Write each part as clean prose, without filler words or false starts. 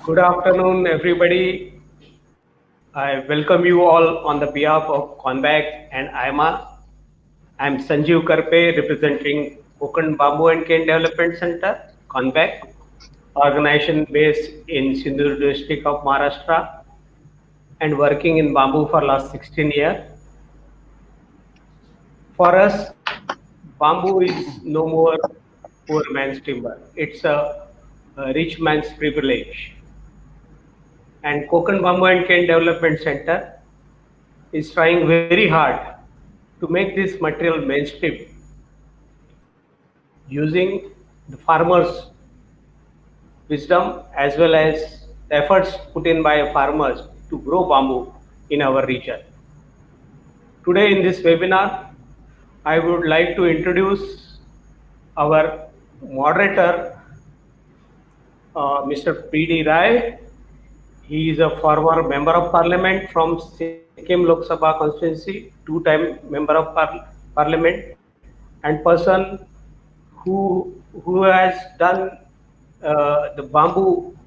Good afternoon, everybody. I welcome you all on the behalf of KONBAC and I'm Sanjeev Karpe, representing Konkan Bamboo and Cane Development Center, KONBAC, organization based in Sindhur district of Maharashtra and working in bamboo for last 16 years. For us, bamboo is no more poor man's timber. It's a rich man's privilege. And Konkan Bamboo and Cane Development Center is trying very hard to make this material mainstream using the farmers' wisdom as well as the efforts put in by farmers to grow bamboo in our region. Today in this webinar, I would like to introduce our moderator, Mr. P.D. Rai. He is a former member of parliament from Sikkim Lok Sabha constituency, two-time member of parliament, and person who has done the bamboo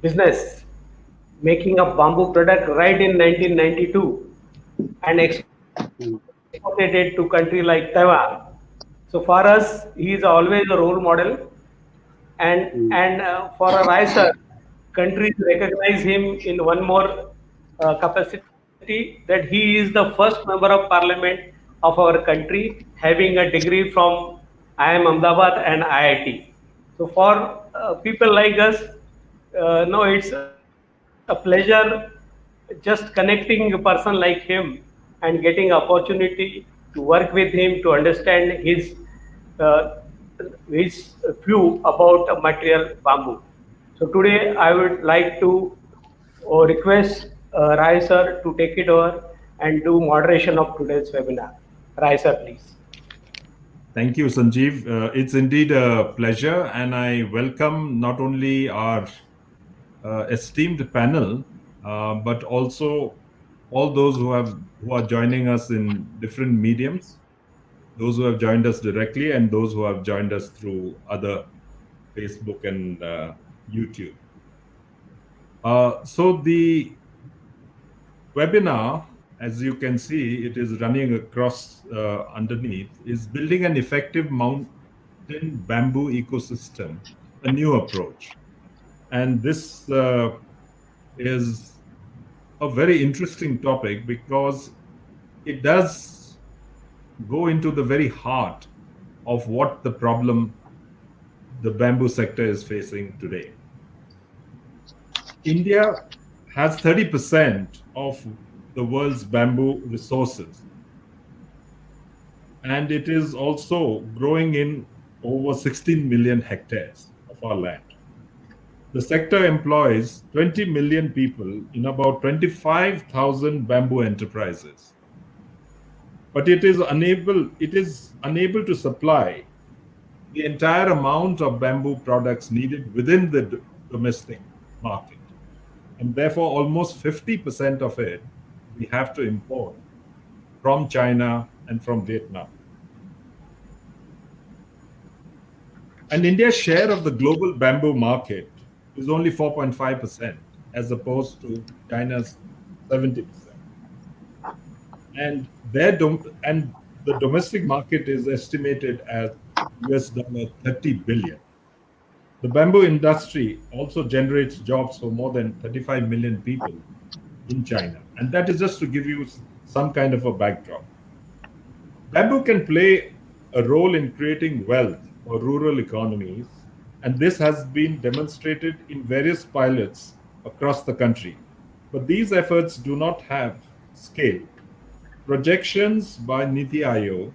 business, making a bamboo product right in 1992, and exported it to country like Taiwan. So for us, he is always a role model, and for a riser, countries recognize him in one more capacity that he is the first member of parliament of our country having a degree from IIM Ahmedabad and IIT. So for people like us, no, it's a pleasure just connecting a person like him and getting opportunity to work with him to understand uh, his view about material bamboo. So today I would like to request Rai sir to take it over and do moderation of today's webinar. Rai sir, please. Thank you, Sanjeev. It's indeed a pleasure, and I welcome not only our esteemed panel, but also all those who are joining us in different mediums, those who have joined us directly, and those who have joined us through other Facebook and YouTube. So the webinar, as you can see, it is running across underneath, is building an effective mountain bamboo ecosystem, a new approach. And this is a very interesting topic because it does go into the very heart of what the problem the bamboo sector is facing today. India has 30% of the world's bamboo resources, and it is also growing in over 16 million hectares of our land. The sector employs 20 million people in about 25,000 bamboo enterprises. But it is unable to supply the entire amount of bamboo products needed within the domestic market. And therefore, almost 50% of it we have to import from China and from Vietnam. And India's share of the global bamboo market is only 4.5%, as opposed to China's 70%. And the domestic market is estimated at $30 billion. The bamboo industry also generates jobs for more than 35 million people in China. And that is just to give you some kind of a backdrop. Bamboo can play a role in creating wealth for rural economies, and this has been demonstrated in various pilots across the country. But these efforts do not have scale. Projections by Niti Aayog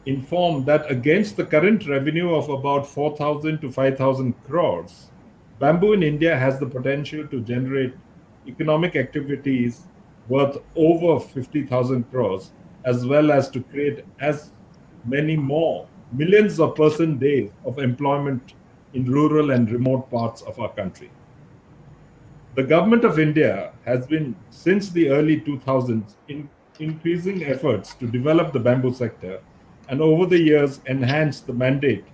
inform that against the current revenue of about 4,000 to 5,000 crores, bamboo in India has the potential to generate economic activities worth over 50,000 crores, as well as to create as many more millions of person days of employment in rural and remote parts of our country. The government of India has been, since the early 2000s, increasing efforts to develop the bamboo sector, and over the years enhanced the mandate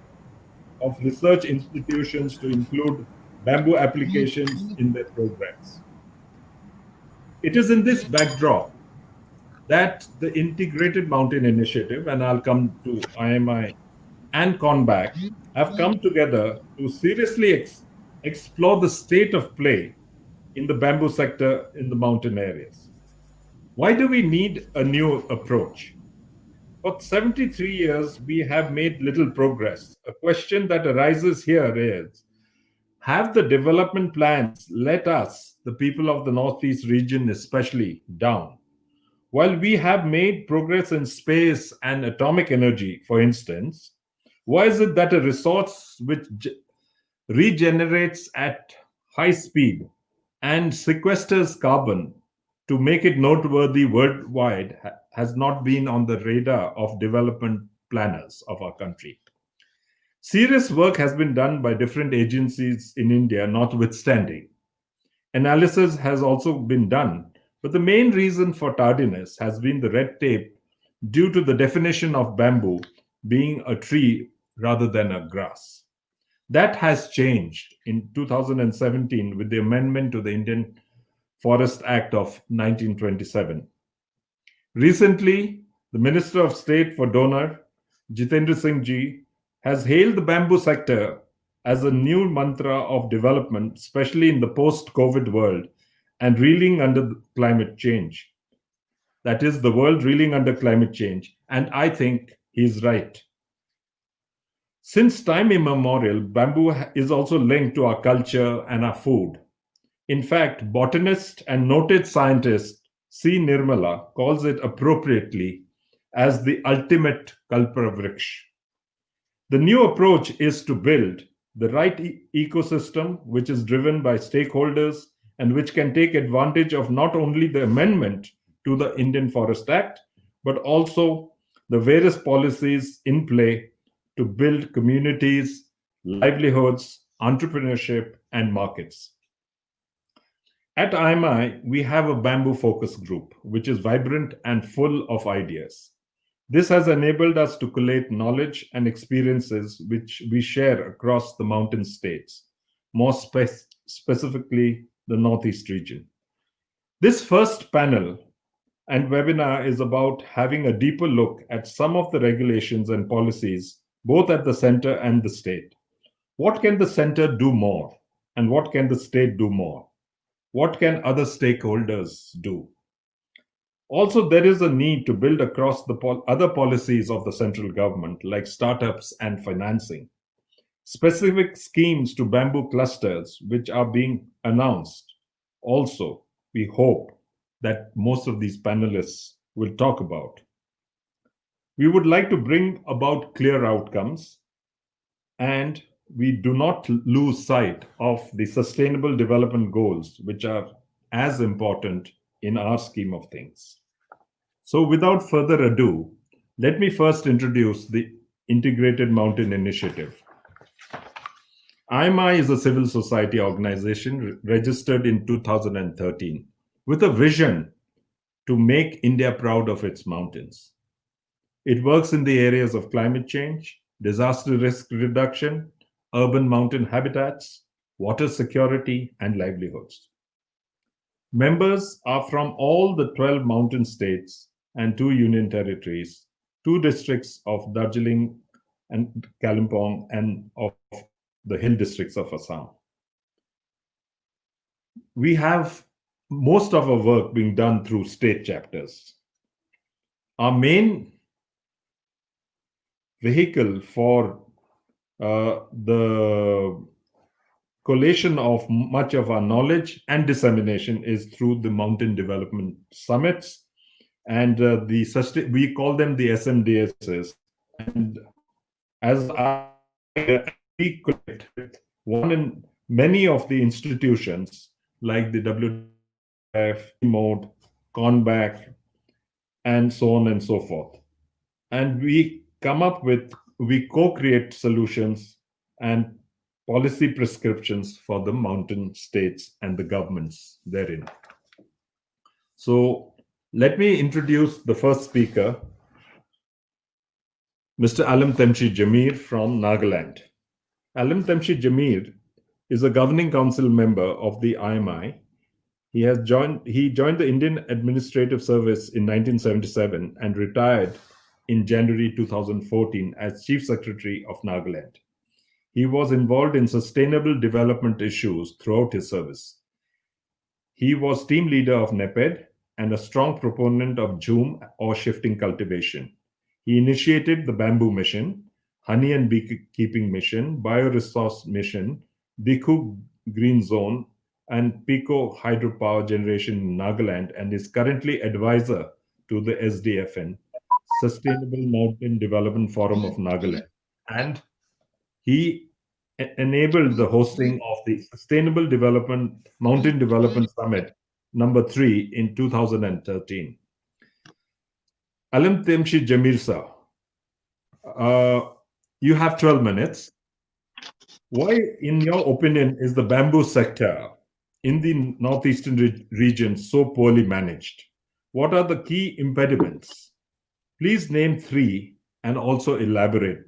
of research institutions to include bamboo applications in their programs. It is in this backdrop that the Integrated Mountain Initiative, and I'll come to IMI and KONBAC, have come together to seriously explore the state of play in the bamboo sector in the mountain areas. Why do we need a new approach? For 73 years, we have made little progress. A question that arises here is, have the development plans let us, the people of the Northeast region especially, down? While we have made progress in space and atomic energy, for instance, why is it that a resource which regenerates at high speed and sequesters carbon to make it noteworthy worldwide has not been on the radar of development planners of our country? Serious work has been done by different agencies in India, notwithstanding. Analysis has also been done, but the main reason for tardiness has been the red tape due to the definition of bamboo being a tree rather than a grass. That has changed in 2017 with the amendment to the Indian Forest Act of 1927. Recently, the Minister of State for Donor, Jitendra Singh Ji, has hailed the bamboo sector as a new mantra of development, especially in the post-COVID world and reeling under climate change. That is, the world reeling under climate change. And I think he's right. Since time immemorial, bamboo is also linked to our culture and our food. In fact, botanist and noted scientist C. Nirmala calls it appropriately as the ultimate kalpavriksha. The new approach is to build the right ecosystem which is driven by stakeholders and which can take advantage of not only the amendment to the Indian Forest Act, but also the various policies in play to build communities, livelihoods, entrepreneurship, and markets. At IMI, we have a bamboo focus group, which is vibrant and full of ideas. This has enabled us to collate knowledge and experiences which we share across the mountain states, more specifically the Northeast region. This first panel and webinar is about having a deeper look at some of the regulations and policies, both at the center and the state. What can the center do more? And what can the state do more? What can other stakeholders do? Also, there is a need to build across the other policies of the central government, like startups and financing. Specific schemes to bamboo clusters, which are being announced. Also, we hope that most of these panelists will talk about. We would like to bring about clear outcomes, and we do not lose sight of the sustainable development goals, which are as important in our scheme of things. So without further ado, let me first introduce the Integrated Mountain Initiative. IMI is a civil society organization registered in 2013 with a vision to make India proud of its mountains. It works in the areas of climate change, disaster risk reduction, urban mountain habitats, water security, and livelihoods. Members are from all the 12 mountain states and 2 union territories, 2 districts of Darjeeling and Kalimpong, and of the hill districts of Assam. We have most of our work being done through state chapters. Our main vehicle for the collation of much of our knowledge and dissemination is through the mountain development summits, and we call them the SMDSs. And as we collect with one in many of the institutions like the WWF, Mode, KONBAC, and so on and so forth. And we co-create solutions and policy prescriptions for the mountain states and the governments therein. So let me introduce the first speaker, Mr. Alam Temshi Jamir from Nagaland. Alam Temshi Jamir is a governing council member of the IMI. He joined the Indian Administrative Service in 1977 and retired in January 2014 as Chief Secretary of Nagaland. He was involved in sustainable development issues throughout his service. He was team leader of NEPED and a strong proponent of Jhum or shifting cultivation. He initiated the Bamboo Mission, Honey and Beekeeping Mission, Bioresource Mission, Bhikkhu Green Zone, and Pico Hydropower Generation in Nagaland, and is currently advisor to the SDFN, Sustainable Mountain Development Forum of Nagaland. And he enabled the hosting of the Sustainable Development Mountain Development Summit #3 in 2013. Alam Temshi Jamirsa, you have 12 minutes. Why, in your opinion, is the bamboo sector in the northeastern region so poorly managed? What are the key impediments? Please name 3 and also elaborate.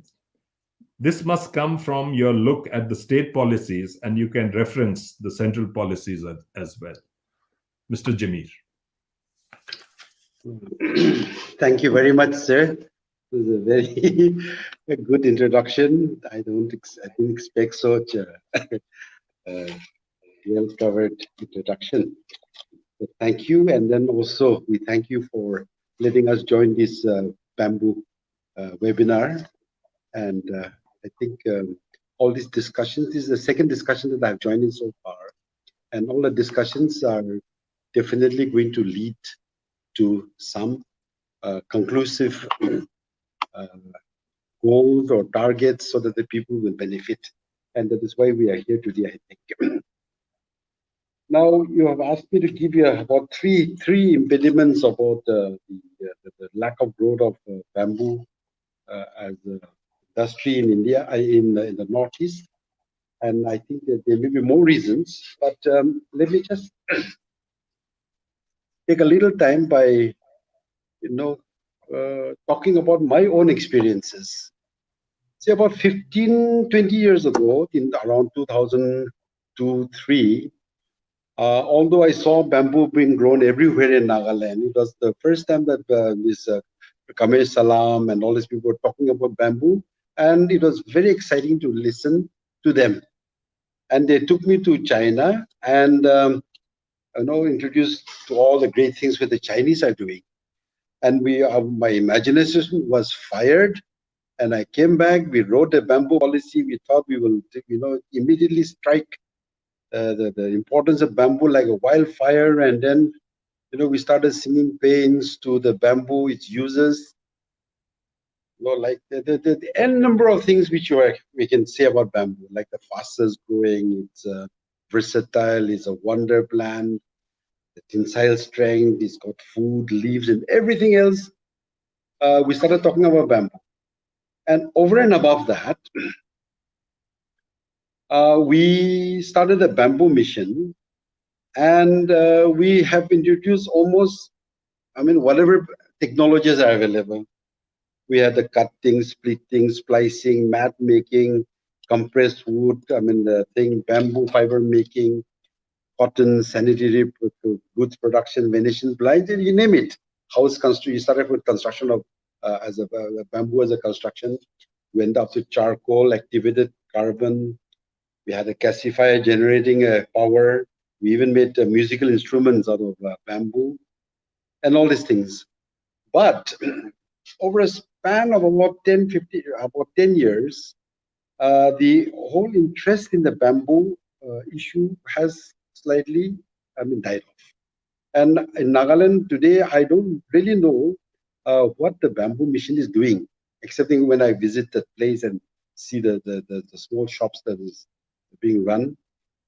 This must come from your look at the state policies, and you can reference the central policies as well. Mr. Jamir. Thank you very much, sir. It was a very good introduction. I didn't expect such a well-covered introduction. So thank you, and then also we thank you for letting us join this bamboo webinar. And I think all these discussions, this is the second discussion that I've joined in so far, and all the discussions are definitely going to lead to some conclusive goals or targets so that the people will benefit. And that is why we are here today, I think. Now, you have asked me to give you about three impediments about the lack of growth of bamboo as an industry in India, in the Northeast. And I think that there may be more reasons, but let me just take a little time by, talking about my own experiences. See, about 15, 20 years ago, in around 2002-3, although I saw bamboo being grown everywhere in Nagaland, it was the first time that this Kamesh Salam and all these people were talking about bamboo, and it was very exciting to listen to them. And they took me to China and introduced to all the great things that the Chinese are doing. And my imagination was fired. And I came back, we wrote a bamboo policy. We thought we will, immediately strike the importance of bamboo like a wildfire. And then, we started singing pains to the bamboo, its users. Like the n number of things which we can say about bamboo, like the fastest growing, it's versatile, it's a wonder plant, the tensile strength, it's got food, leaves, and everything else. We started talking about bamboo. And over and above that, we started a bamboo mission, and we have introduced almost, whatever technologies are available. We had the cutting, splitting, splicing, mat making, compressed wood, bamboo fiber making, cotton, sanitary goods production, Venetian blinds, you name it. House construction, you started with construction of bamboo as a construction, went up to charcoal, activated carbon. We had a gasifier generating power. We even made musical instruments out of bamboo and all these things. But over a span of about 10 years, the whole interest in the bamboo issue has slightly, died off. And in Nagaland today, I don't really know what the bamboo mission is doing, excepting when I visit the place and see the small shops that is being run.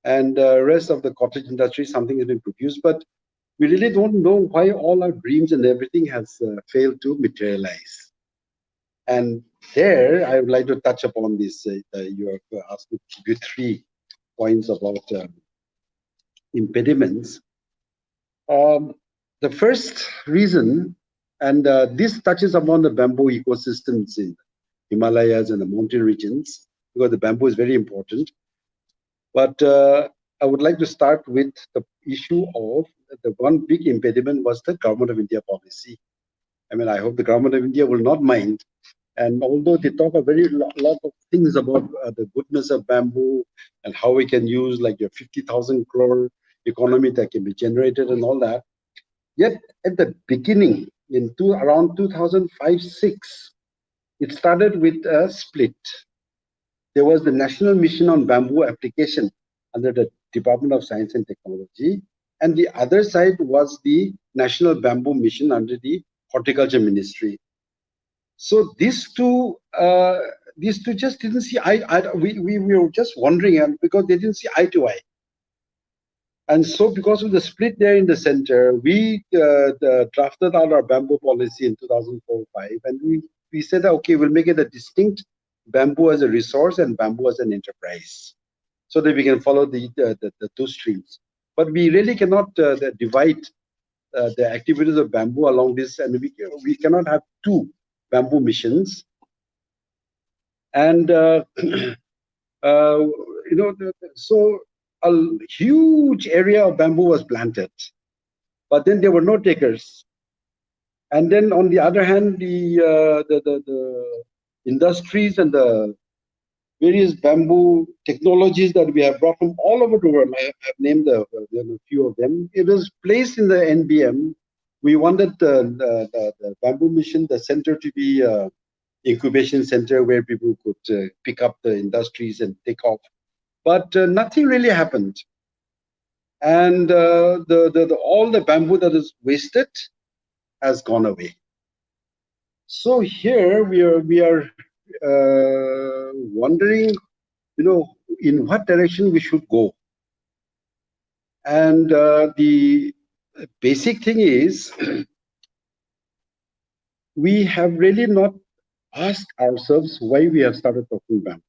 And the rest of the cottage industry, something has been produced, but we really don't know why all our dreams and everything has failed to materialize. And there, I would like to touch upon this. You have asked me to give 3 points about impediments. The first reason, and this touches upon the bamboo ecosystems in Himalayas and the mountain regions, because the bamboo is very important. But I would like to start with the issue of the one big impediment was the Government of India policy. I mean, I hope the Government of India will not mind. And although they talk a very lot of things about the goodness of bamboo and how we can use like your 50,000 crore economy that can be generated and all that, yet at the beginning, around 2005-6, it started with a split. There was the National Mission on Bamboo Application under the Department of Science and Technology, and the other side was the National Bamboo Mission under the Horticulture Ministry. So these two just didn't see eye. We were just wondering, because they didn't see eye to eye. And so because of the split there in the center, we drafted out our bamboo policy in 2004-5, and we said, okay, we'll make it a distinct bamboo as a resource and bamboo as an enterprise, so that we can follow the two streams. But we really cannot divide the activities of bamboo along this, and we cannot have two bamboo missions. And so a huge area of bamboo was planted, but then there were no takers. And then on the other hand, the industries and the various bamboo technologies that we have brought from all over the world, I have named a few of them. It was placed in the NBM. We wanted the bamboo mission, the center, to be an incubation center where people could pick up the industries and take off. But nothing really happened. And all the bamboo that is wasted has gone away. So here we are wondering, in what direction we should go. And the basic thing is, we have really not asked ourselves why we have started talking bamboo.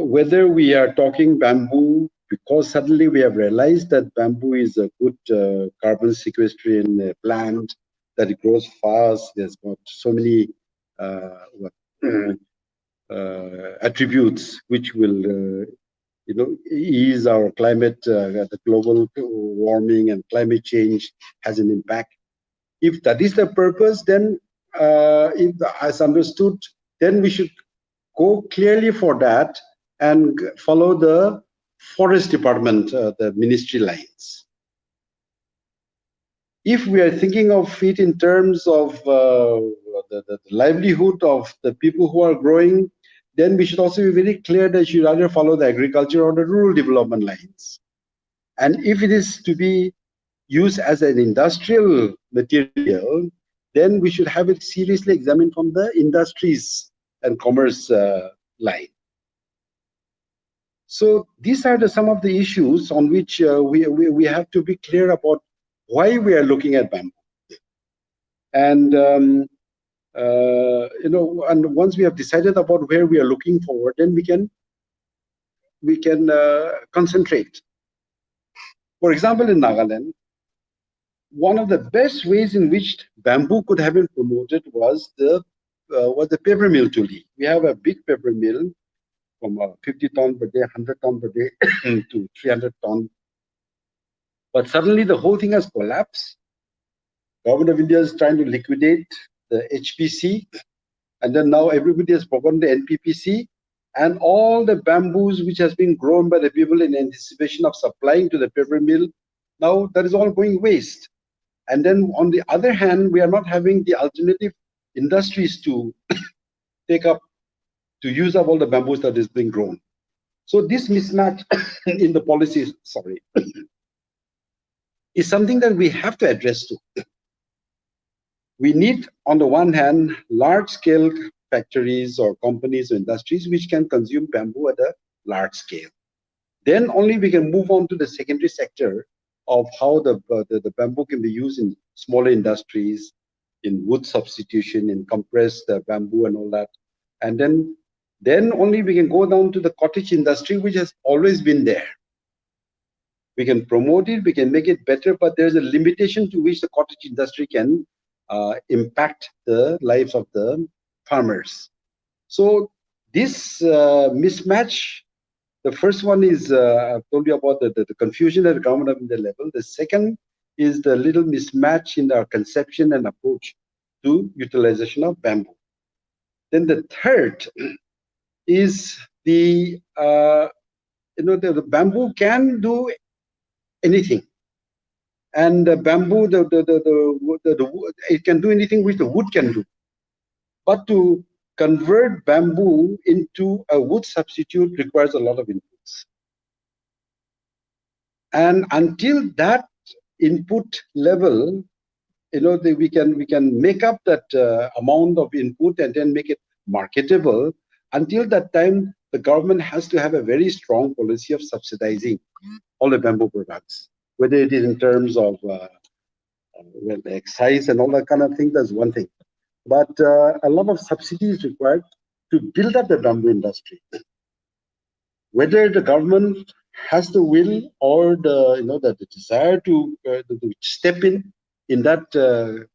Whether we are talking bamboo because suddenly we have realized that bamboo is a good carbon sequestration plant, that it grows fast, there's got so many attributes which will ease our climate, the global warming and climate change has an impact. If that is the purpose, then as understood, then we should go clearly for that and follow the forest department, the ministry lines. If we are thinking of it in terms of the livelihood of the people who are growing, then we should also be very clear that you should either follow the agriculture or the rural development lines. And if it is to be used as an industrial material, then we should have it seriously examined from the industries and commerce line. So these are some of the issues on which we have to be clear about why we are looking at bamboo. And and once we have decided about where we are looking forward, then we can concentrate. For example, in Nagaland, one of the best ways in which bamboo could have been promoted was the paper mill Tuli. We have a big paper mill from 50 ton per day, 100 ton per day to 300 ton. But suddenly the whole thing has collapsed. Government of India is trying to liquidate the HPC, and then now everybody has forgotten the NPPC, and all the bamboos which has been grown by the people in anticipation of supplying to the paper mill, now that is all going waste. And then on the other hand, we are not having the alternative industries to take up, to use up all the bamboos that is being grown. So this mismatch in the policies, is something that we have to address to. We need, on the one hand, large-scale factories or companies or industries which can consume bamboo at a large scale. Then only we can move on to the secondary sector of how the bamboo can be used in smaller industries, in wood substitution, in compressed bamboo and all that. And then only we can go down to the cottage industry, which has always been there. We can promote it, we can make it better, but there's a limitation to which the cottage industry can impact the lives of the farmers. So this mismatch, the first one is I've told you about the confusion at the government level. The second is the little mismatch in our conception and approach to utilization of bamboo. Then the third is the the bamboo can do anything, and the bamboo it can do anything which the wood can do, but to convert bamboo into a wood substitute requires a lot of inputs, and until that input level, we can make up that amount of input and then make it marketable. Until that time, the government has to have a very strong policy of subsidizing all the bamboo products, whether it is in terms of excise and all that kind of thing. That's one thing, but a lot of subsidy is required to build up the bamboo industry. Whether the government has the will or the desire to step in that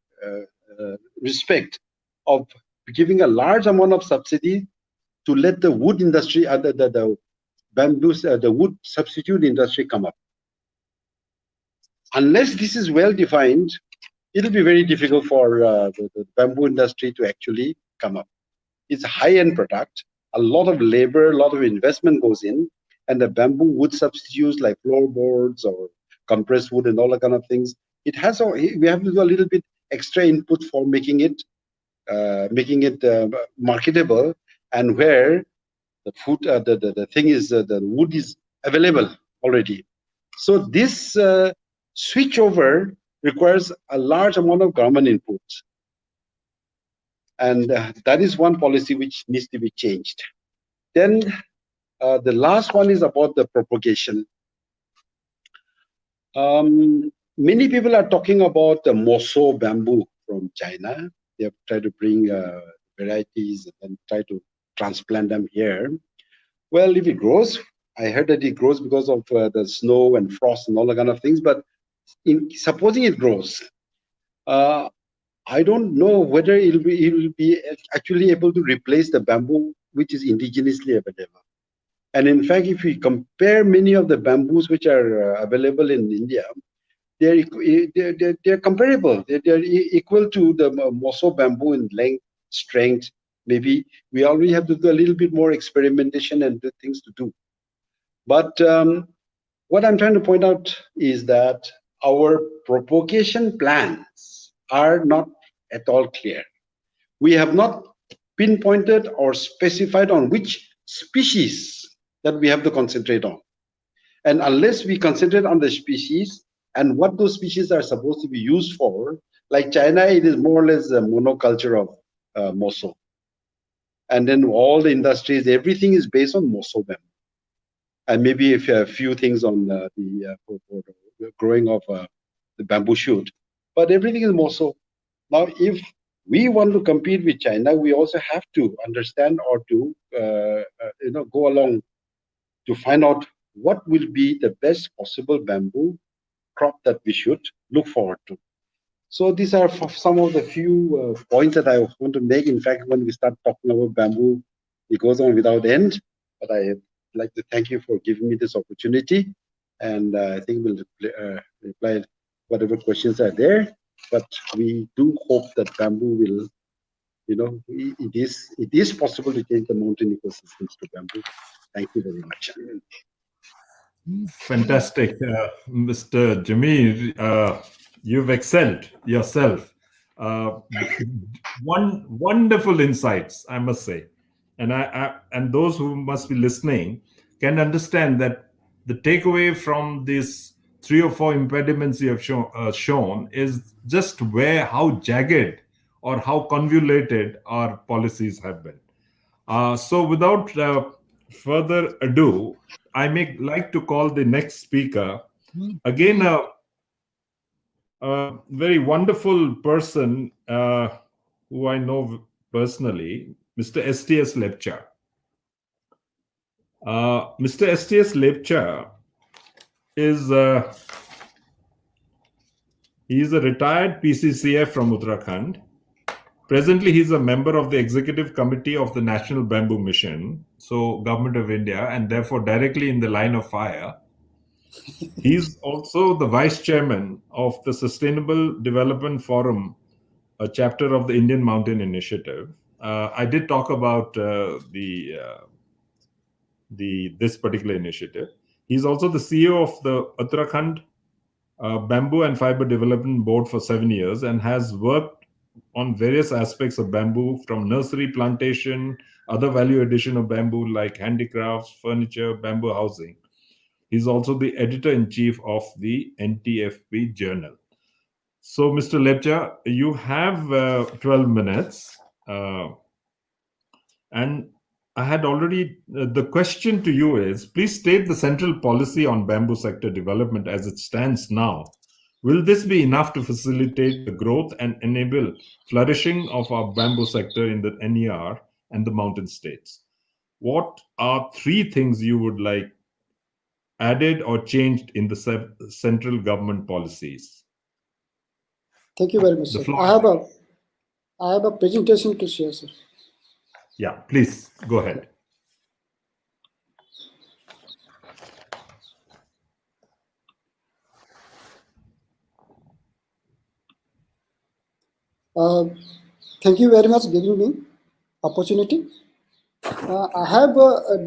respect of giving a large amount of subsidy to let the wood industry, the bamboo, the wood substitute industry come up. Unless this is well defined, it'll be very difficult for the bamboo industry to actually come up. It's a high-end product. A lot of labor, a lot of investment goes in, and the bamboo wood substitutes like floorboards or compressed wood and all that kind of things. We have to do a little bit extra input for making it marketable, and where the food, the thing is, the wood is available already. So this switchover requires a large amount of government input, and that is one policy which needs to be changed. Then the last one is about the propagation. Many people are talking about the Moso bamboo from China. They have tried to bring varieties and try to transplant them here. Well, if it grows, I heard that it grows because of the snow and frost and all that kind of things. But supposing it grows, I don't know whether it will be actually able to replace the bamboo which is indigenously available. And in fact, if we compare many of the bamboos which are available in India, they're comparable. They're equal to the Moso bamboo in length, strength. Maybe we already have to do a little bit more experimentation and things to do. But what I'm trying to point out is that our propagation plans are not at all clear. We have not pinpointed or specified on which species that we have to concentrate on. And unless we concentrate on the species and what those species are supposed to be used for, like China, it is more or less a monoculture of Moso. And then all the industries, everything is based on Moso bamboo. And maybe if a few things on the growing of the bamboo shoot, but everything is Moso. Now, if we want to compete with China, we also have to understand or to go along to find out what will be the best possible bamboo crop that we should look forward to. So these are some of the few points that I want to make. In fact, when we start talking about bamboo, it goes on without end. But I'd like to thank you for giving me this opportunity. And I think we'll reply whatever questions are there. But we do hope that bamboo will, it is possible to change the mountain ecosystems to bamboo. Thank you very much. Fantastic. Mr. Jamir, you've excelled yourself. Wonderful insights, I must say. And those who must be listening can understand that the takeaway from these 3 or 4 impediments you have shown is just how jagged or how convoluted our policies have been. So without further ado, I may like to call the next speaker, again, a very wonderful person who I know personally, Mr. STS Lepcha. Mr. STS Lepcha is he is a retired PCCF from Uttarakhand, Presently, he's a member of the executive committee of the National Bamboo Mission, so Government of India, and therefore directly in the line of fire. He's also the vice chairman of the Sustainable Development Forum, a chapter of the Indian Mountain Initiative. I did talk about this particular initiative. He's also the CEO of the Uttarakhand Bamboo and Fiber Development Board for 7 years and has worked on various aspects of bamboo, from nursery plantation, other value addition of bamboo like handicrafts, furniture, bamboo housing. He's also the editor-in-chief of the NTFP journal. So, Mr. Lepcha, you have 12 minutes. And I had already, the question to you is, please state the central policy on bamboo sector development as it stands now. Will this be enough to facilitate the growth and enable flourishing of our bamboo sector in the NER and the mountain states? What are 3 things you would like added or changed in the central government policies? Thank you very much, sir. I have a presentation to share, sir. Yeah, please go ahead. Thank you very much for giving me opportunity. I have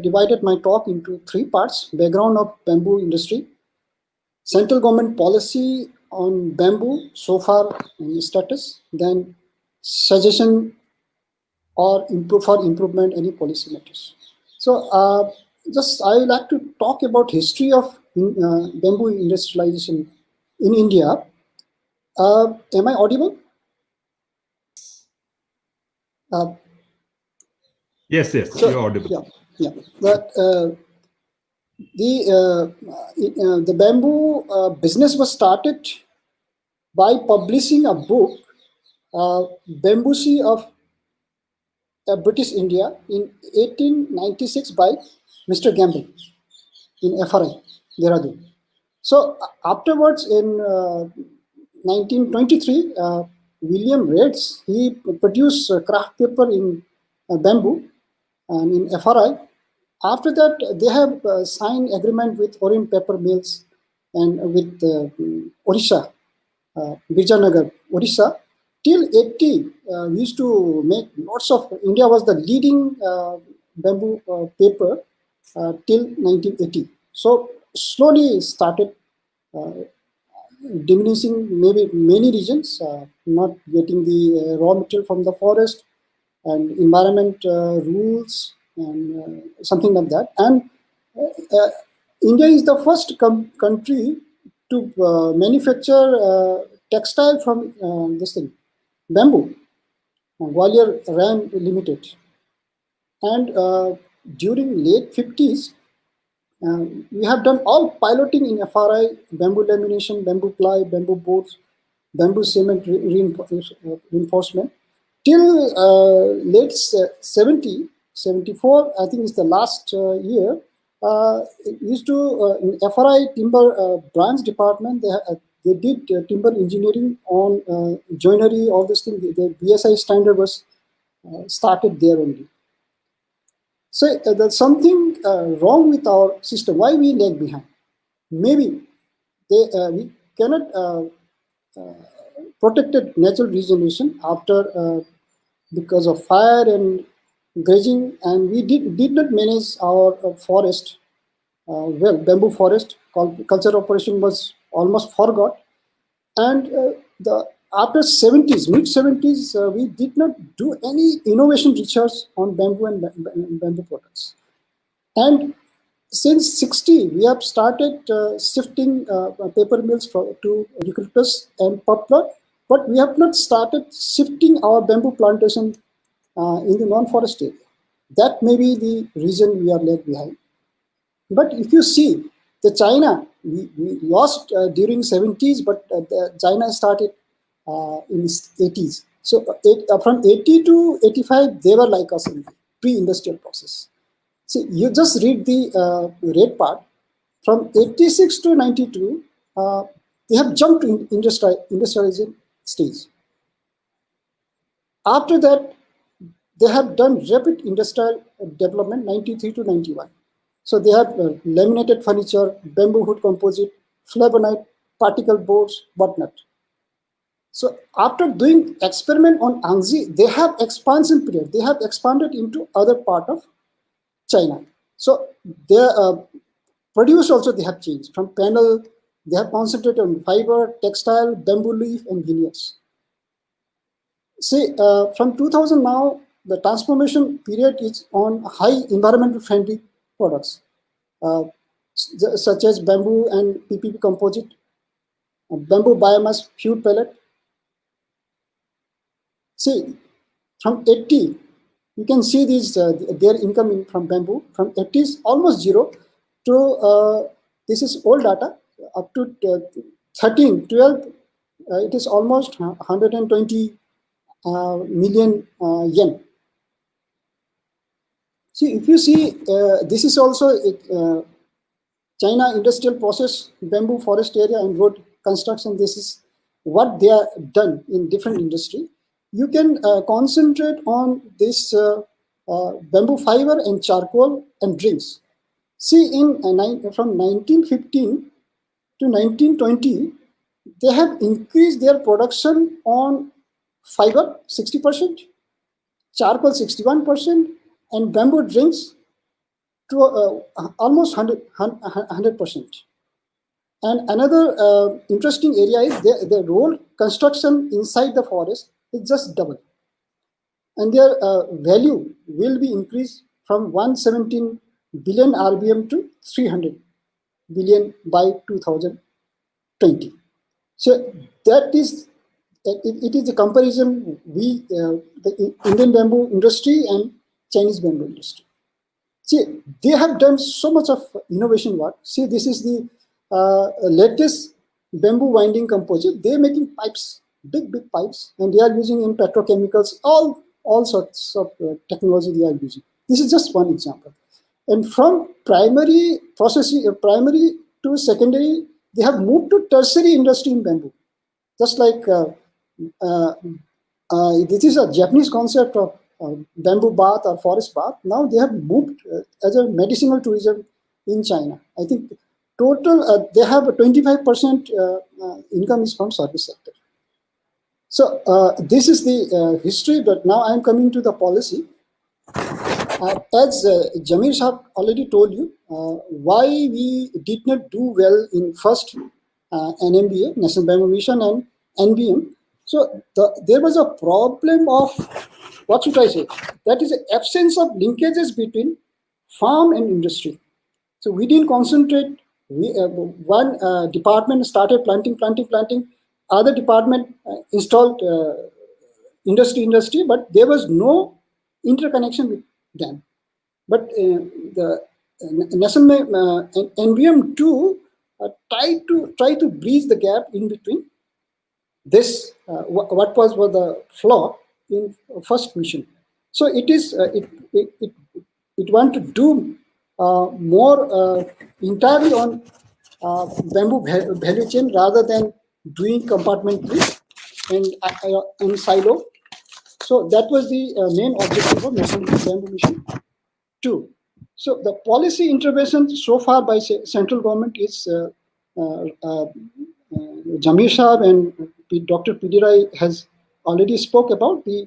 divided my talk into 3 parts: background of bamboo industry, central government policy on bamboo so far and status, then suggestion or for improvement any policy matters. So just I would like to talk about history of bamboo industrialization in India. Am I audible? Yes, so, you're audible. Yeah. But the bamboo business was started by publishing a book, Bamboo Sea of British India, in 1896 by Mr. Gamble in FRI, Dehradun. So afterwards, in 1923, William Reeds, he produced craft paper in bamboo and in FRI. After that, they have signed agreement with Orient Paper Mills and with Odisha, Birjanagar, Odisha. Till 80, we used to make lots of, India was the leading bamboo paper till 1980. So slowly started diminishing, maybe many regions, not getting the raw material from the forest and environment rules and something like that. And India is the first country to manufacture textile from this thing, bamboo, Gwalior Ram Limited. And during late 50s, we have done all piloting in FRI, bamboo lamination, bamboo ply, bamboo boards, bamboo cement reinforcement. Till late 70, 74, I think is the last year, used to, in FRI timber branch department, they did timber engineering on joinery, all this thing. The BSI standard was started there only. So there's something wrong with our system. Why we lag behind? Maybe we cannot protected natural regeneration after because of fire and grazing, and we did not manage our forest well. Bamboo forest culture operation was almost forgot, and after 70s, mid 70s, we did not do any innovation research on bamboo and bamboo products. And since 60, we have started shifting paper mills to eucalyptus and poplar, but we have not started shifting our bamboo plantation in the non-forest area. That may be the reason we are left behind. But if you see, the China, we lost during 70s, but China started in 80s. So from 80 to 85, they were like us in pre-industrial process. See, you just read the red part. From 86 to 92, they have jumped to industrialization stage. After that, they have done rapid industrial development 93 to 91. So they have laminated furniture, bamboo wood composite, flavonoid, particle boards, whatnot. So after doing experiment on Angzi, they have expansion period. They have expanded into other part of China. So their produce also they have changed. From panel, they have concentrated on fiber, textile, bamboo leaf, and veneers. See, from 2000 now, the transformation period is on high environmental friendly products, uh, such as bamboo and PPP composite, bamboo biomass fuel pellet. See, from 80, you can see these their income from bamboo from 80s almost zero to this is old data up to 13, 12. It is almost 120 million yen. See, if you see, this is also China industrial process, bamboo forest area and road construction. This is what they are done in different industry. You can concentrate on this bamboo fiber and charcoal and drinks. See, from 1915 to 1920, they have increased their production on fiber 60%, charcoal 61%, and bamboo drinks to almost 100%. And another interesting area is the road construction inside the forest is just double. And their value will be increased from 117 billion RBM to 300 billion by 2020. So that is, it is the comparison the Indian bamboo industry and Chinese bamboo industry. See, they have done so much of innovation work. See, this is the latest bamboo winding composite. They are making pipes, big pipes, and they are using in petrochemicals, all sorts of technology they are using. This is just one example. And from primary processing, primary to secondary, they have moved to tertiary industry in bamboo. Just like this is a Japanese concept of bamboo bath or forest bath. Now they have moved as a medicinal tourism in China. I think total they have a 25% income is from service sector. So this is the history, but now I am coming to the policy. As Jamir Shah already told you, why we did not do well in first NMBA, National Bamboo Mission, and NBM. So there was a problem of, what should I say? That is the absence of linkages between farm and industry. So we didn't concentrate. One department started planting. Other department installed industry, but there was no interconnection with them. But the national NBM too try to bridge the gap in between this what was the flaw in first mission. So it is it want to do more entirely on bamboo value chain rather than doing compartmentally and silo. So that was the main objective of National Bamboo Mission 2. So the policy intervention so far by central government is Jamir Shah and Dr. P.D. Rai has already spoke about the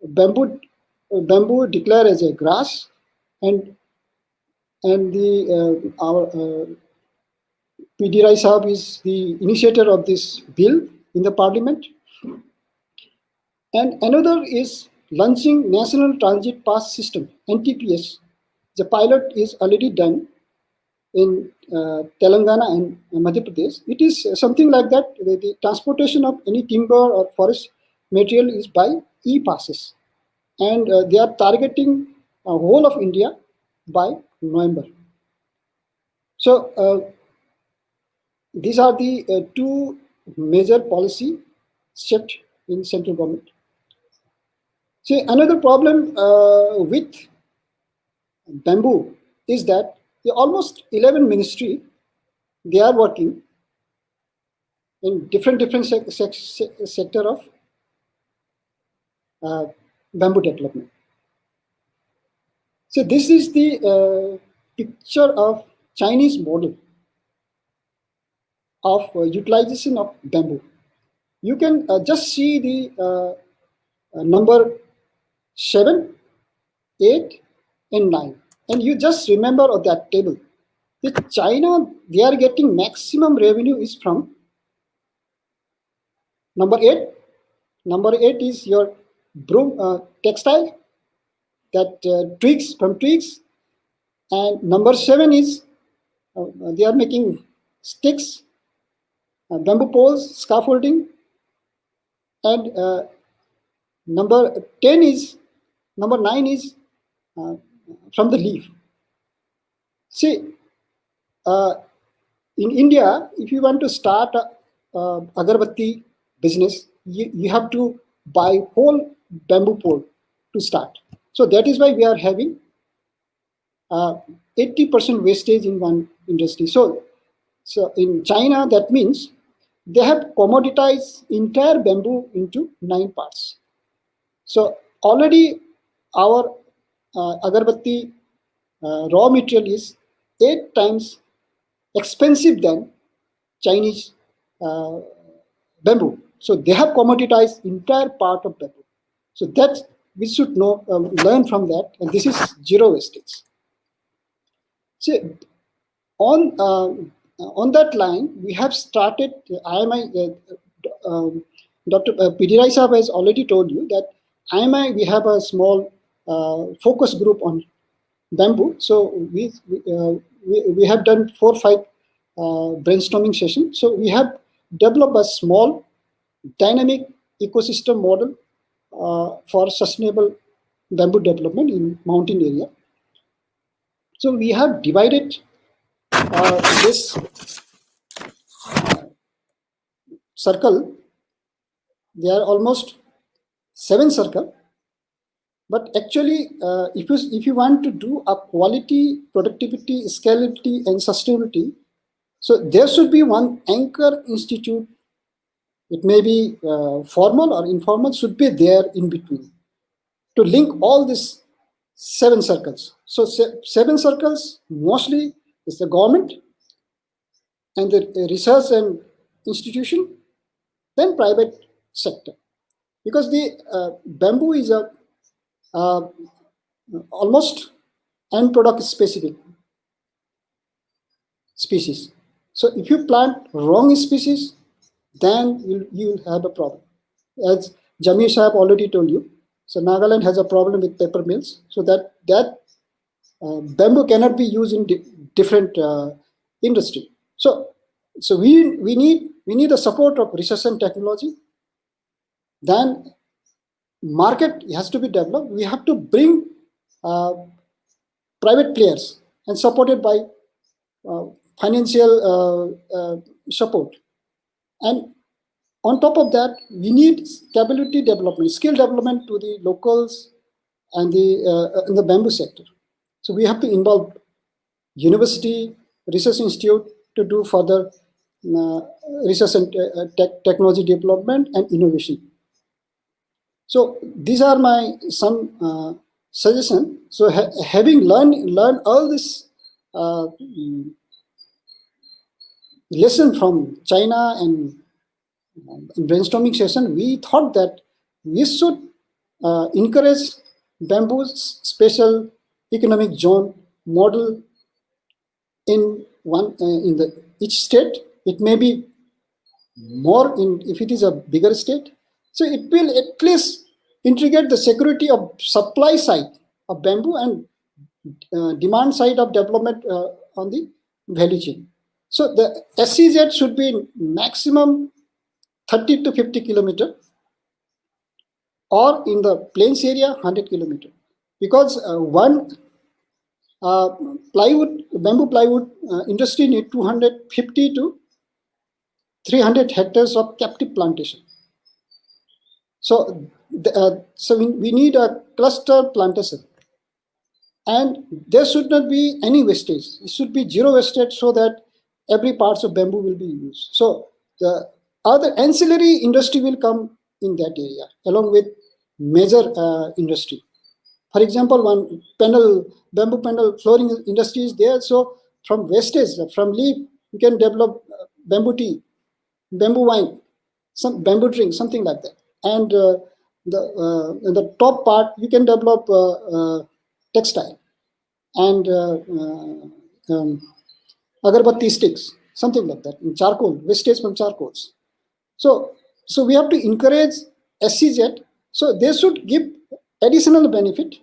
bamboo declared as a grass, and the our P.D. Rai Sahab is the initiator of this bill in the parliament. And another is launching National Transit Pass System, NTPS. The pilot is already done in Telangana and Madhya Pradesh. It is something like that. The transportation of any timber or forest material is by e-passes. And they are targeting whole of India by November. So these are the two major policy steps in central government. See, another problem with bamboo is that the almost 11 ministry, they are working in different sector of bamboo development. So this is the picture of Chinese model of utilization of bamboo. You can just see the number 7, 8, and 9, and you just remember of that table. The China, they are getting maximum revenue is from number 8. Number 8 is your broom textile, that twigs from twigs, and number 7 is they are making sticks, bamboo poles, scaffolding, and number 9 is from the leaf. See, in India, if you want to start a agarbatti business, you have to buy whole bamboo pole to start. So that is why we are having 80% wastage in one industry. So in China, that means they have commoditized entire bamboo into 9 parts. So already our agarbatti raw material is 8 times expensive than Chinese bamboo. So they have commoditized entire part of bamboo. So that we should know, learn from that, and this is zero wastage. So on that line, we have started IMI. Dr. P.D. Rai Sahab has already told you that IMI, we have a small focus group on bamboo. So we have done 4 or 5 brainstorming sessions. So we have developed a small dynamic ecosystem model for sustainable bamboo development in mountain area. So we have divided this circle. There are almost 7 circles, but actually, if you want to do a quality, productivity, scalability, and sustainability, so there should be one anchor institute. It may be formal or informal, should be there in between to link all these 7 circles. So 7 circles mostly is the government and the research and institution, then private sector. Because the bamboo is a almost end product specific species. So if you plant wrong species, then you will have a problem. As Jamir Sahab already told you, so Nagaland has a problem with paper mills. So that bamboo cannot be used in different industry. So we need the support of research and technology. Then market has to be developed. We have to bring private players and supported by financial support. And on top of that, we need capability development, skill development to the locals and in the bamboo sector. So we have to involve university, research institute to do further research and technology development and innovation. So these are some suggestions. So having learned all this lesson from China and brainstorming session, we thought that we should encourage bamboo's special economic zone model in each state. It may be more if it is a bigger state. So it will at least integrate the security of supply side of bamboo and demand side of development on the value chain. So the SEZ should be maximum 30 to 50 kilometer, or in the plains area 100 kilometer, because one bamboo plywood industry need 250 to 300 hectares of captive plantation. So we need a cluster plantation, and there should not be any wastage. It should be zero wastage, so that every parts of bamboo will be used. So the other ancillary industry will come in that area, along with major industry. For example, one bamboo panel flooring industry is there. So from wastage, from leaf, you can develop bamboo tea, bamboo wine, some bamboo drink, something like that. And in the top part, you can develop textile and agarbatti sticks, something like that. And charcoal, wastage from charcoals. So we have to encourage SCZ. So they should give additional benefit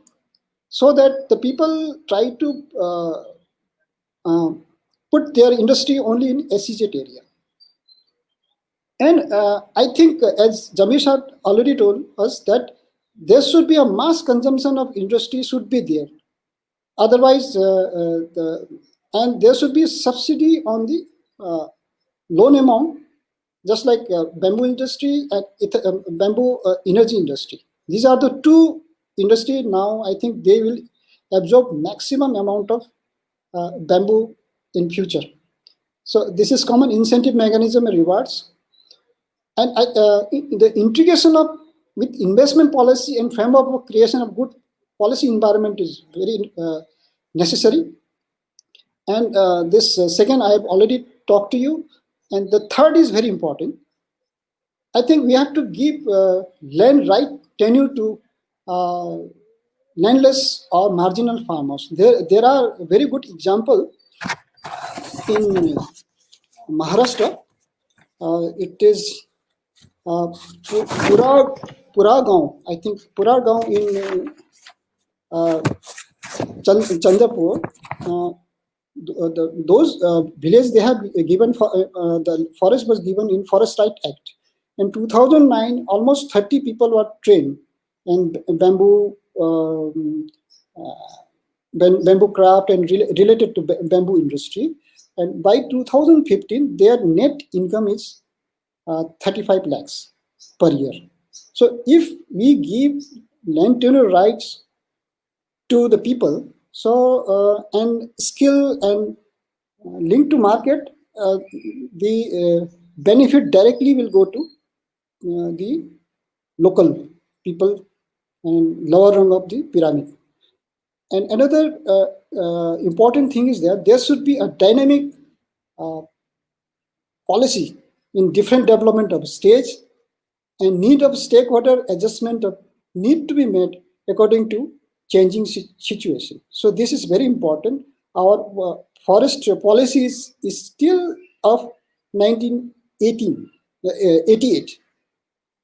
so that the people try to put their industry only in SCZ area. And I think, as Jamesh had already told us, that there should be a mass consumption of industry should be there. Otherwise, and there should be subsidy on the loan amount, just like bamboo industry and bamboo energy industry. These are the two industry now. I think they will absorb maximum amount of bamboo in future. So this is common incentive mechanism and rewards. And the integration of with investment policy and framework of creation of good policy environment is very necessary. And this second I have already talked to you. And the third is very important. I think we have to give land right tenure to landless or marginal farmers. There are very good example in Maharashtra. It is Puragaon. I think Puragaon in Chandrapur. Those villages they have given the forest was given in Forest Right Act. In 2009, almost 30 people were trained in bamboo craft and related to bamboo industry. And by 2015, their net income is 35 lakhs per year. So if we give land tenure rights to the people, so and skill and link to market, the benefit directly will go to the local people and lower rung of the pyramid. And another important thing is that there should be a dynamic policy in different development of stage, and need of stakeholder adjustment of need to be made according to changing situation. So this is very important. Our forest policy is still of 1988.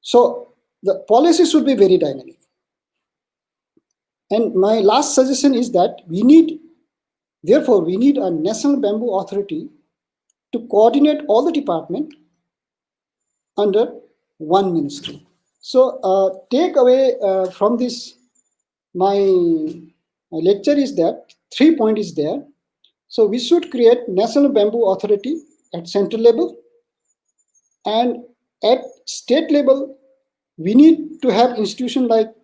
So the policy should be very dynamic. And my last suggestion is that we need a National Bamboo Authority to coordinate all the department under one ministry. So take away from this, my lecture is that 3 points is there. So we should create National Bamboo Authority at central level, and at state level, we need to have institution like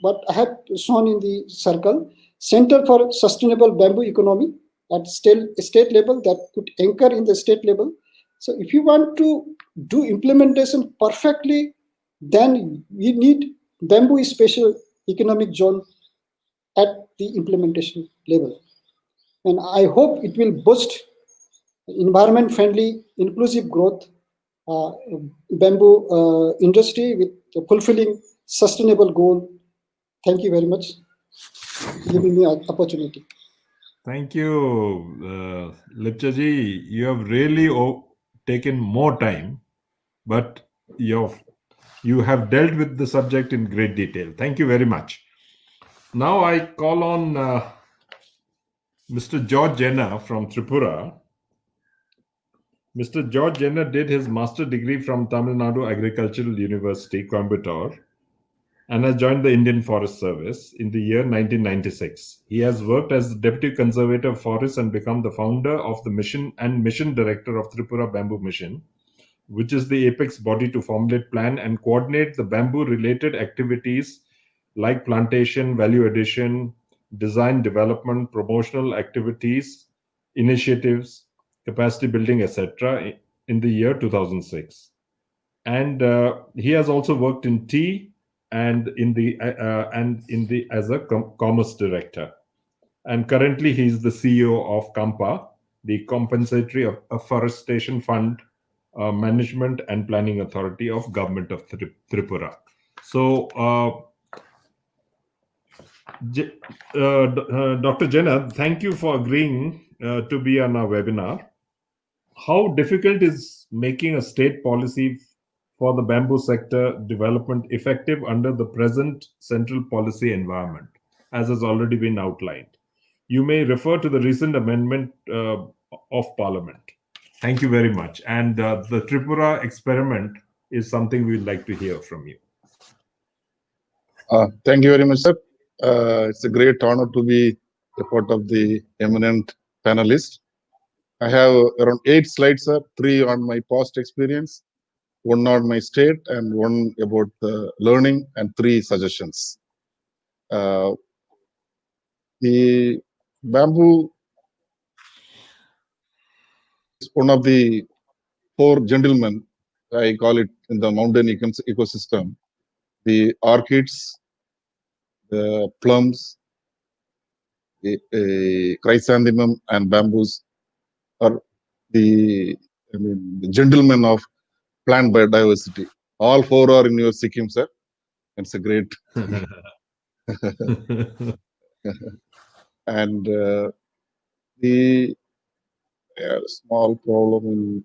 what I have shown in the circle, Center for Sustainable Bamboo Economy at state level that could anchor in the state level. So if you want to do implementation perfectly, then we need bamboo special economic zone at the implementation level. And I hope it will boost environment friendly, inclusive growth, bamboo industry with fulfilling sustainable goal. Thank you very much for giving me an opportunity. Thank you, Lipchaji. You have really taken more time, but you have dealt with the subject in great detail. Thank you very much. Now I call on Mr. George Jenna from Tripura. Mr. George Jenna did his master degree from Tamil Nadu Agricultural University, Coimbatore, and has joined the Indian Forest Service in the year 1996. He has worked as the Deputy Conservator of Forests and become the founder of the mission and mission director of Tripura Bamboo Mission, which is the apex body to formulate, plan, and coordinate the bamboo-related activities like plantation, value addition, design, development, promotional activities, initiatives, capacity building, etc. in the year 2006. And he has also worked in tea, and in the as a commerce director. And currently he is the CEO of KAMPA, the Compensatory Afforestation Fund Management and Planning Authority of Government of Tripura. So, Dr. Jenna, thank you for agreeing to be on our webinar. How difficult is making a state policy for the bamboo sector development effective under the present central policy environment, as has already been outlined? You may refer to the recent amendment of Parliament. Thank you very much. And the Tripura experiment is something we'd like to hear from you. Thank you very much, sir. It's a great honor to be a part of the eminent panelists. I have around 8 slides, sir, 3 on my past experience, 1 on my state, and 1 about the learning, and 3 suggestions. The bamboo is one of the 4 gentlemen, I call it, in the mountain ecosystem. The orchids, the plums, the chrysanthemum, and bamboos are the gentlemen of plant biodiversity. All 4 are in your Sikkim, sir. It's a great. And the small problem in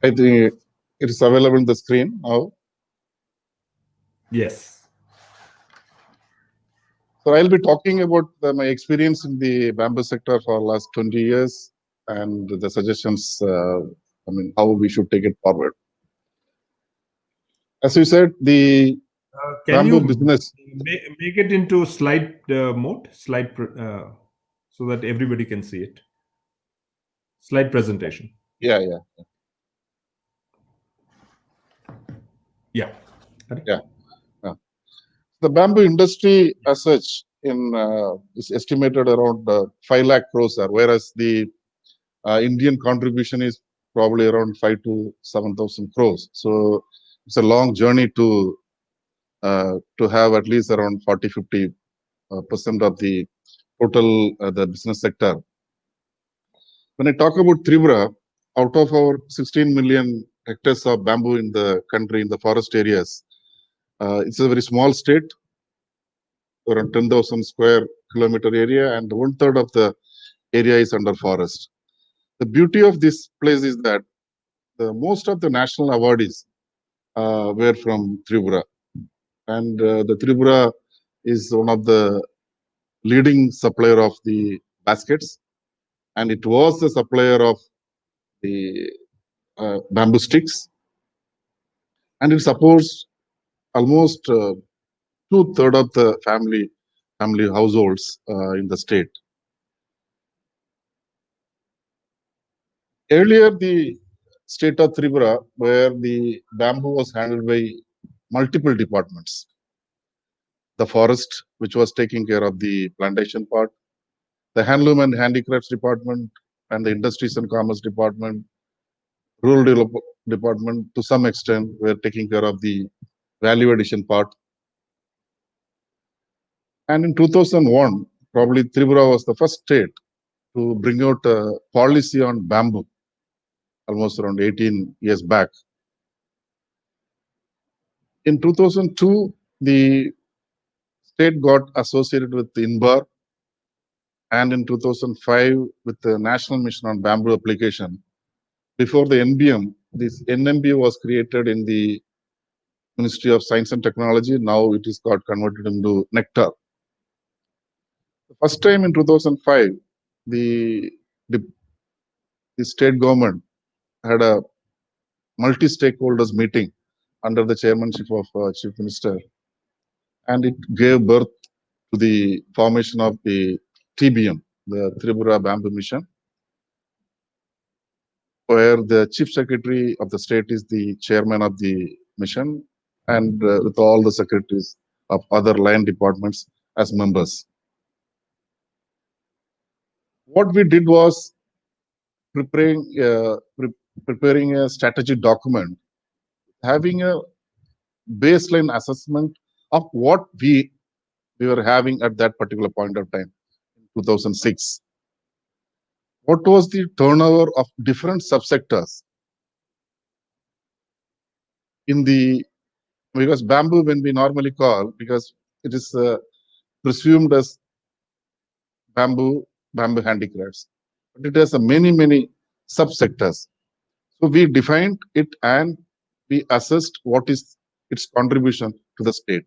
I think it is available on the screen now. Yes. So I'll be talking about my experience in the bamboo sector for the last 20 years and the suggestions, how we should take it forward. As you said, the bamboo business. Make it into slide mode, so that everybody can see it. Slide presentation. Yeah. The bamboo industry as such is estimated around 5 lakh crores, whereas the Indian contribution is probably around 5 to 7,000 crores. So it's a long journey to have at least around 40-50% of the total the business sector. When I talk about Tripura, out of our 16 million hectares of bamboo in the country, in the forest areas, it's a very small state, around 10,000 square kilometer area, and 1/3 of the area is under forest. The beauty of this place is that most of the national awardees were from Tripura, and the Tripura is one of the leading supplier of the baskets, and it was the supplier of the bamboo sticks, and it supports almost 2/3 of the family households in the state. Earlier, the state of Tripura, where the bamboo was handled by multiple departments. The forest, which was taking care of the plantation part, the handloom and handicrafts department, and the industries and commerce department, rural department, to some extent, were taking care of the value addition part. And in 2001, probably Tripura was the first state to bring out a policy on bamboo, almost around 18 years back. In 2002, the state got associated with the INBAR, and in 2005 with the National Mission on Bamboo Application. Before the NBM, this NMB was created in the Ministry of Science and Technology. Now it is got converted into Nectar. The first time in 2005, the state government had a multi-stakeholders meeting under the chairmanship of Chief Minister, and it gave birth to the formation of the TBM, the Tripura Bamboo Mission. where the chief secretary of the state is the chairman of the mission, and with all the secretaries of other line departments as members. What we did was preparing a strategy document, having a baseline assessment of what we were having at that particular point of time, 2006. What was the turnover of different subsectors in the, because bamboo, when we normally call, because it is presumed as bamboo handicrafts, but it has many subsectors. So we defined it and we assessed what is its contribution to the state.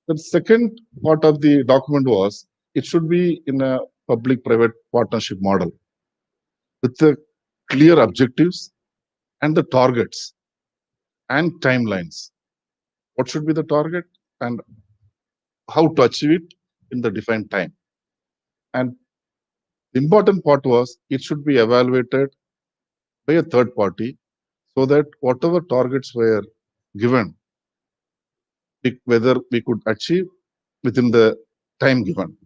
The second part of the document was it should be in a public-private partnership model with the clear objectives and the targets and timelines. What should be the target and how to achieve it in the defined time. And the important part was it should be evaluated by a third party so that whatever targets were given, whether we could achieve within the time given.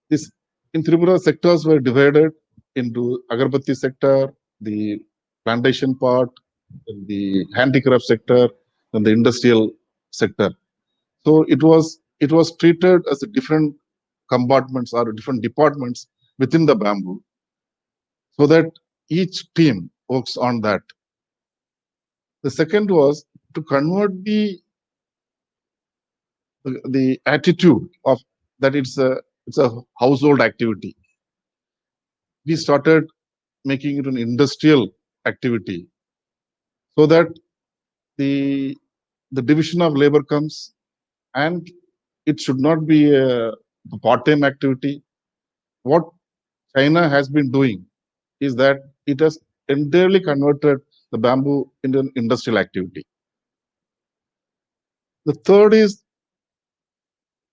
This in Tripura, sectors were divided into agarbatti sector, the plantation part, the handicraft sector, and the industrial sector. So it was treated as a different compartments or different departments within the bamboo, so that each team works on that. The second was to convert the attitude of that it's a household activity. We started making it an industrial activity, so that the division of labor comes, and it should not be a part-time activity. What China has been doing is that it has entirely converted the bamboo into an industrial activity. The third is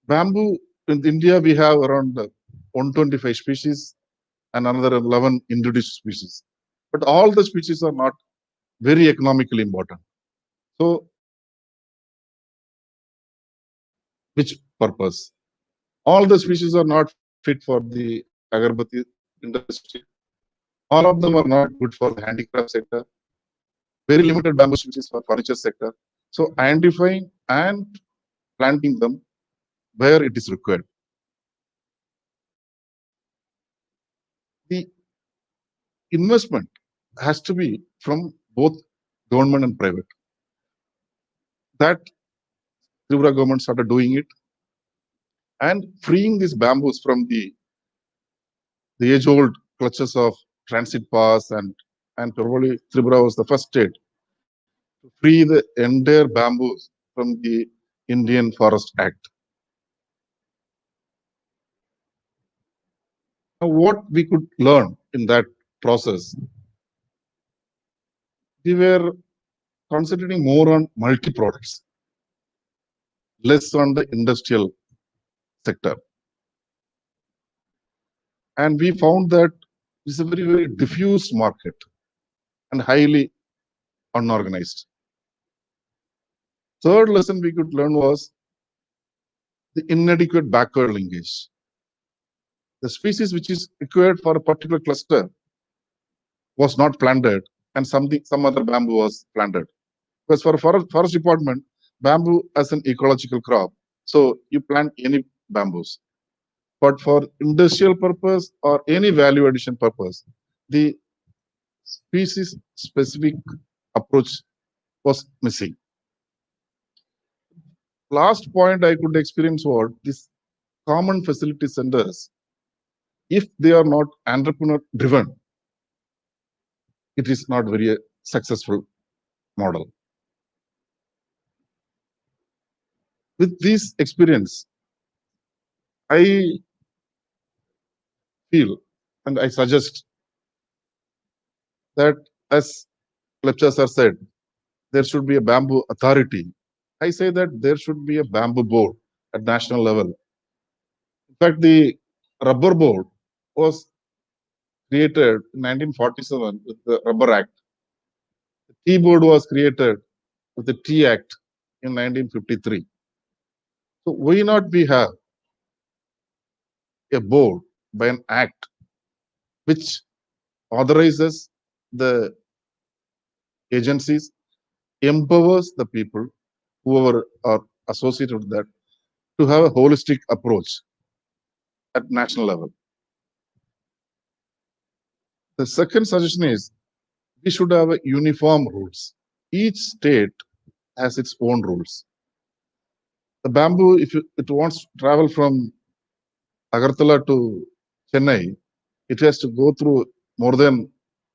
bamboo. In India, we have around 125 species and another 11 introduced species. But all the species are not very economically important. So, which purpose? All the species are not fit for the agarbatti industry. All of them are not good for the handicraft sector. Very limited bamboo species for furniture sector. So, identifying and planting them where it is required. The investment has to be from both government and private. That Tripura government started doing it and freeing these bamboos from the age-old clutches of transit pass, and probably Tripura was the first state to free the entire bamboos from the Indian Forest Act. Now, what we could learn in that process, we were concentrating more on multi-products, less on the industrial sector. And we found that it's a very diffuse market and highly unorganized. Third lesson we could learn was the inadequate backward linkage. The species which is required for a particular cluster was not planted, and some other bamboo was planted. Because for a forest department, bamboo as an ecological crop, so you plant any bamboos. But for industrial purpose or any value addition purpose, the species specific approach was missing. Last point I could experience was this common facility centers. If they are not entrepreneur driven, it is not very successful model. With this experience, I feel and I suggest that, as lecturer sir said, there should be a bamboo authority. I say that there should be a bamboo board at national level. In fact, the rubber board was created in 1947 with the Rubber Act. The Tea Board was created with the Tea Act in 1953. So why not we have a board by an act which authorizes the agencies, empowers the people, whoever are associated with that, to have a holistic approach at national level. The second suggestion is we should have a uniform rules. Each state has its own rules. The bamboo, if it wants to travel from Agartala to Chennai, it has to go through more than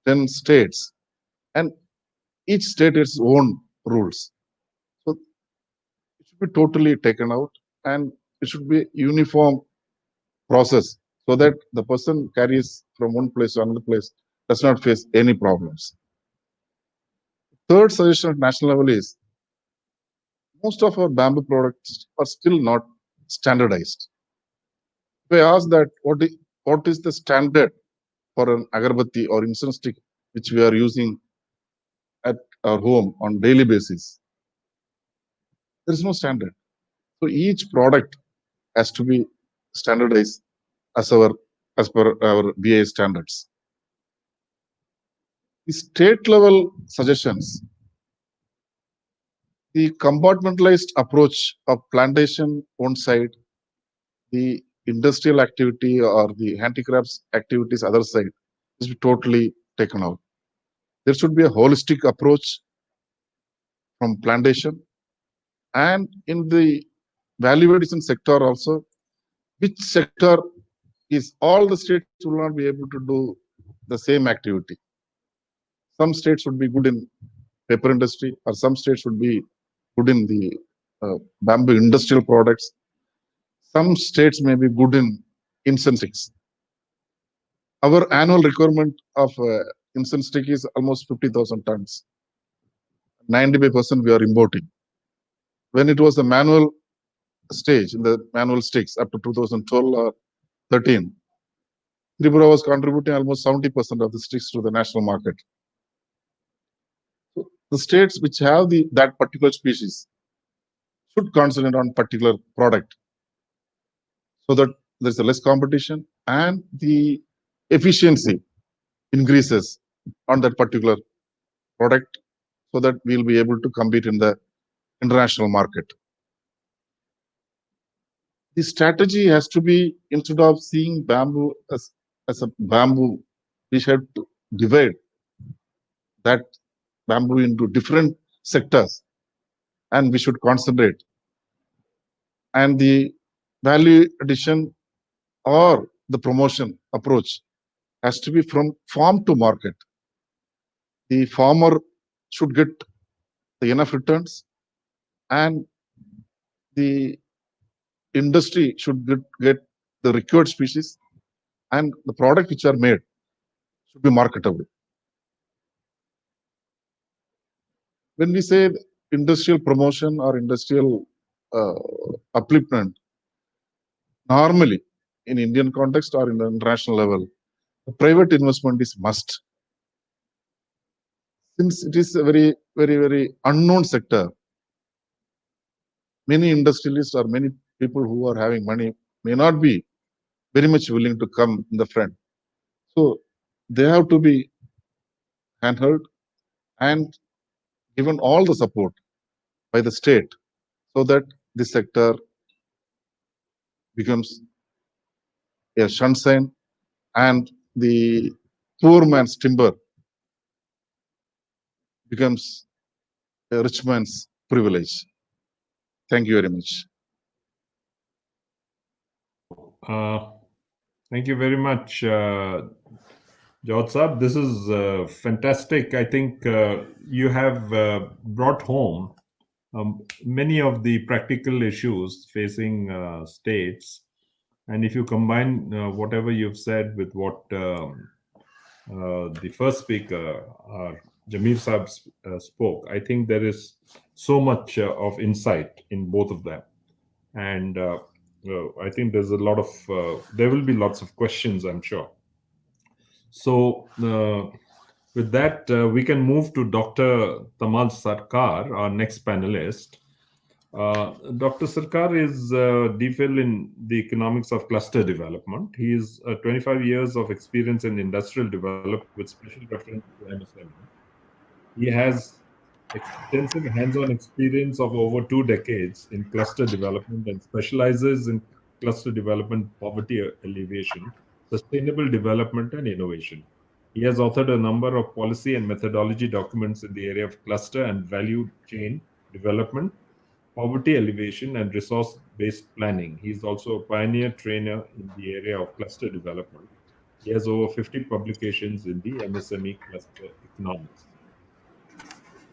10 states, and each state has its own rules. So it should be totally taken out, and it should be uniform process so that the person carries from one place to another place does not face any problems. Third suggestion at national level is most of our bamboo products are still not standardized. If I ask that what is the standard for an agarbatti or incense stick which we are using at our home on daily basis, there is no standard. So each product has to be standardized as per our BA standards. The state level suggestions, the compartmentalized approach of plantation one side, the industrial activity or the handicrafts activities other side is totally taken out. There should be a holistic approach from plantation, and in the value addition sector also, which sector is all the states will not be able to do the same activity. Some states would be good in paper industry, or some states would be good in the bamboo industrial products. Some states may be good in incense sticks. Our annual requirement of incense stick is almost 50,000 tons. 95% we are importing. When it was a manual stage, in the manual sticks up to 2012 or 13, Tripura was contributing almost 70% of the sticks to the national market. So the states which have that particular species should concentrate on particular product so that there's a less competition and the efficiency increases on that particular product so that we'll be able to compete in the international market. The strategy has to be, instead of seeing bamboo as a bamboo, we should divide that bamboo into different sectors and we should concentrate. And the value addition or the promotion approach has to be from farm to market. The farmer should get the enough returns and the industry should get the required species, and the product which are made should be marketable. When we say industrial promotion or industrial upliftment, normally in Indian context or in the international level, the private investment is must. Since it is a very, very, very unknown sector, many industrialists or many people who are having money may not be very much willing to come in the front. So they have to be handheld and given all the support by the state so that this sector becomes a sunshine and the poor man's timber becomes a rich man's privilege. Thank you very much. Thank you very much, Jawad Saab. This is fantastic. I think you have brought home many of the practical issues facing states. And if you combine whatever you've said with what the first speaker, Jamir Saab, spoke, I think there is so much of insight in both of them. And I think there's a lot of, there will be lots of questions, I'm sure. So, with that, we can move to Dr. Tamal Sarkar, our next panelist. Dr. Sarkar is DPhil in the economics of cluster development. He is 25 years of experience in industrial development with special reference to MSME. He has extensive hands-on experience of over 2 decades in cluster development and specializes in cluster development, poverty alleviation, sustainable development, and innovation. He has authored a number of policy and methodology documents in the area of cluster and value chain development, poverty alleviation, and resource-based planning. He is also a pioneer trainer in the area of cluster development. He has over 50 publications in the MSME cluster economics.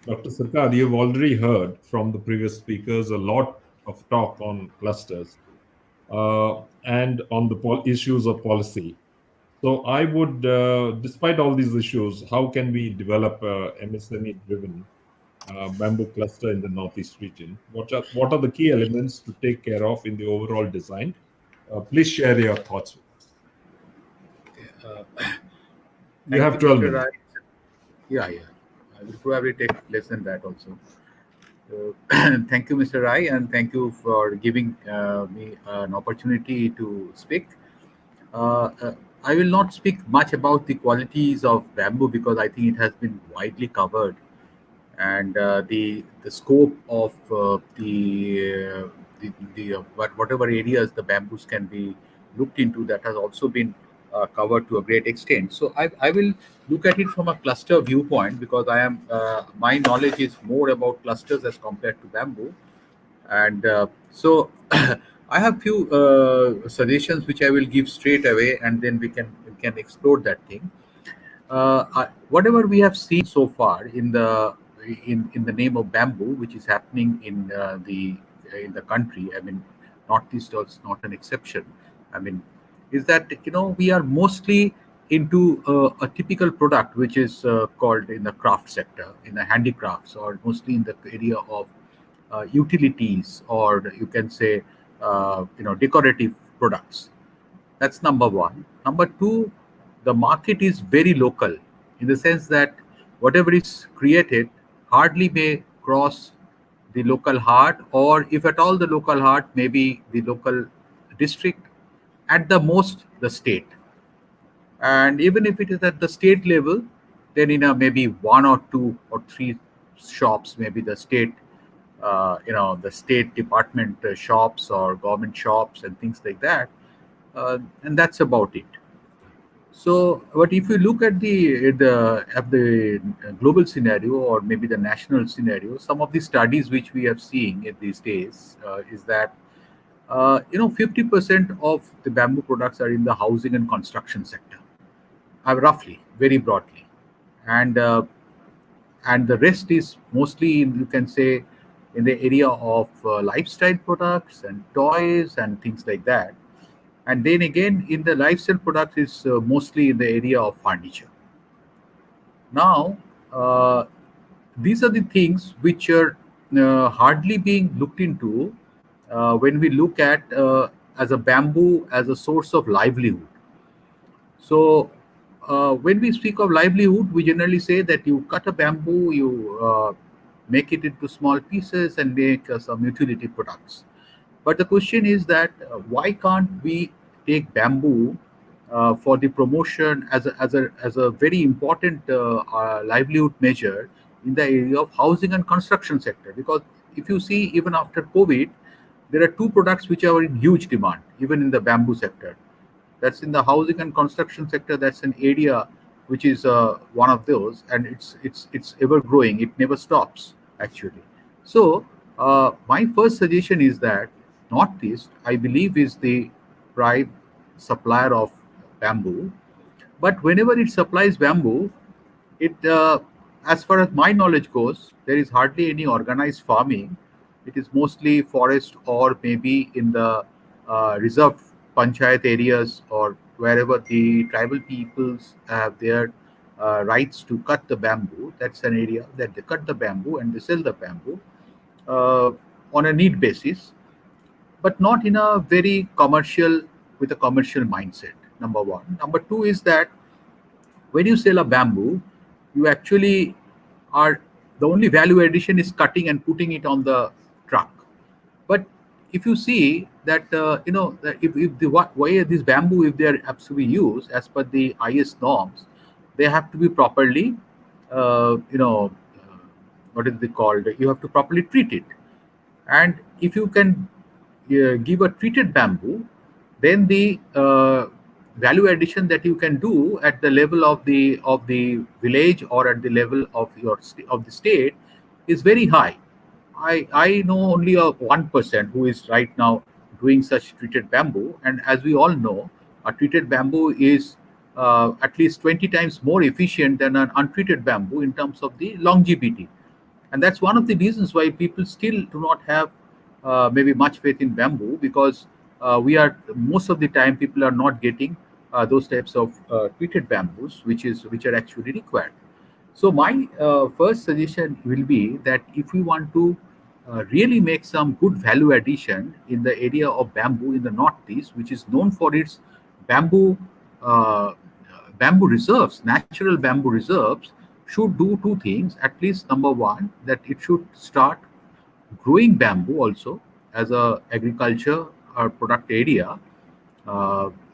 Dr. Sarkar, you've already heard from the previous speakers a lot of talk on clusters and on the issues of policy. So I would, despite all these issues, how can we develop a MSME-driven bamboo cluster in the Northeast region? What are the key elements to take care of in the overall design? Please share your thoughts with us. You have 12 Mr. minutes. Rai. Yeah. I will probably take less than that also. Thank you, Mr. Rai, and thank you for giving me an opportunity to speak. I will not speak much about the qualities of bamboo because I think it has been widely covered, and the scope of whatever areas the bamboos can be looked into, that has also been covered to a great extent. So I will look at it from a cluster viewpoint because my knowledge is more about clusters as compared to bamboo, and so I have few suggestions which I will give straight away, and then we can explore that thing. Whatever we have seen so far in the name of bamboo, which is happening in the country. I mean, Northeast is not an exception. I mean, is that we are mostly into a typical product which is called in the craft sector, in the handicrafts, or mostly in the area of utilities, or you can say decorative products. That's number one. Number two, the market is very local in the sense that whatever is created hardly may cross the local heart, or if at all the local heart, maybe the local district, at the most the state. And even if it is at the state level, then in a maybe one or two or three shops, maybe the state, the state department shops or government shops and things like that, and that's about it. So, but if you look at the global scenario or maybe the national scenario, some of the studies which we have seen in these days is that 50% of the bamboo products are in the housing and construction sector, roughly, very broadly, and the rest is mostly you can say in the area of lifestyle products and toys and things like that. And then again, in the lifestyle products is mostly in the area of furniture. Now, these are the things which are hardly being looked into when we look at as a bamboo as a source of livelihood. So, when we speak of livelihood, we generally say that you cut a bamboo, you make it into small pieces and make some utility products. But the question is that why can't we take bamboo for the promotion as a very important livelihood measure in the area of housing and construction sector? Because if you see, even after COVID, there are two products which are in huge demand, even in the bamboo sector. That's in the housing and construction sector. That's an area which is one of those, and it's ever growing. It never stops actually. So my first suggestion is that Northeast, I believe, is the prime supplier of bamboo. But whenever it supplies bamboo, it, as far as my knowledge goes, there is hardly any organized farming. It is mostly forest or maybe in the reserved panchayat areas or wherever the tribal peoples have their rights to cut the bamboo. That's an area that they cut the bamboo and they sell the bamboo uh, on a need basis, but not in a very commercial, with a commercial mindset. Number one. Number two is that when you sell a bamboo, you actually are, the only value addition is cutting and putting it on the truck. But if you see that, that if the way this bamboo, if they are absolutely used as per the IS norms, they have to be properly, uh, you know, uh, what is it called? You have to properly treat it. And if you can give a treated bamboo, then the value addition that you can do at the level of the village or at the level of of the state is very high. I know only a 1% who is right now doing such treated bamboo, and as we all know, a treated bamboo is at least 20 times more efficient than an untreated bamboo in terms of the longevity. And that's one of the reasons why people still do not have maybe much faith in bamboo, because we are, most of the time people are not getting those types of treated bamboos which are actually required. So my first suggestion will be that if we want to really make some good value addition in the area of bamboo in the northeast, which is known for its bamboo uh, bamboo reserves, natural bamboo reserves, should do two things. At least number one, that it should start growing bamboo also as a agriculture or product area.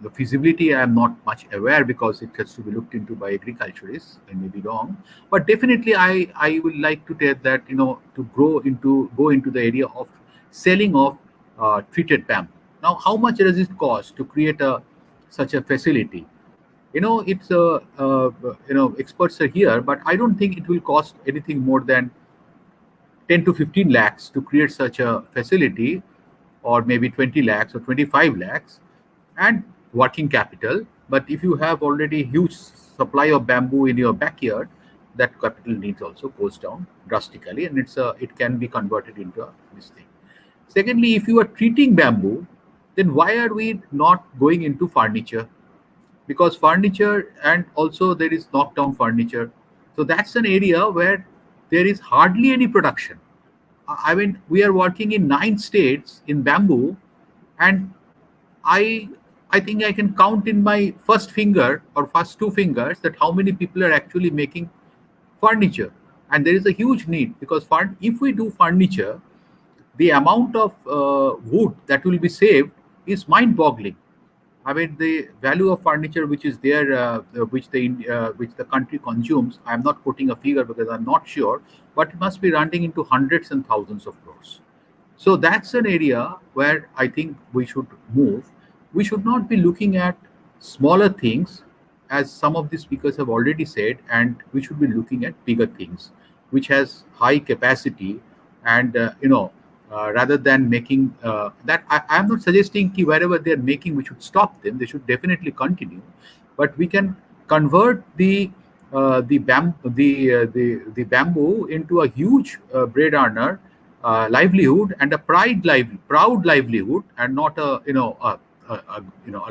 The feasibility I am not much aware, because it has to be looked into by agriculturists. I may be wrong, but definitely I would like to tell that, to go into the area of selling of treated bamboo. Now, how much does it cost to create a such a facility? It's experts are here, but I don't think it will cost anything more than 10 to 15 lakhs to create such a facility, or maybe 20 lakhs or 25 lakhs, and working capital. But if you have already huge supply of bamboo in your backyard, that capital needs also goes down drastically, and it can be converted into this thing. Secondly, if you are treating bamboo, then why are we not going into furniture? Because furniture, and also there is knockdown furniture. So that's an area where there is hardly any production. I mean, we are working in 9 states in bamboo, and I I think I can count in my first finger or first two fingers that how many people are actually making furniture. And there is a huge need, because if we do furniture, the amount of wood that will be saved is mind-boggling. I mean, the value of furniture which is there, which the country consumes. I'm not quoting a figure because I'm not sure, but it must be running into hundreds and thousands of crores. So that's an area where I think we should move. We should not be looking at smaller things, as some of the speakers have already said, and we should be looking at bigger things, which has high capacity. And rather than making that, I'm not suggesting ki wherever they're making, we should stop them. They should definitely continue, but we can convert the bamboo into a huge bread earner, livelihood, and a proud livelihood, and not a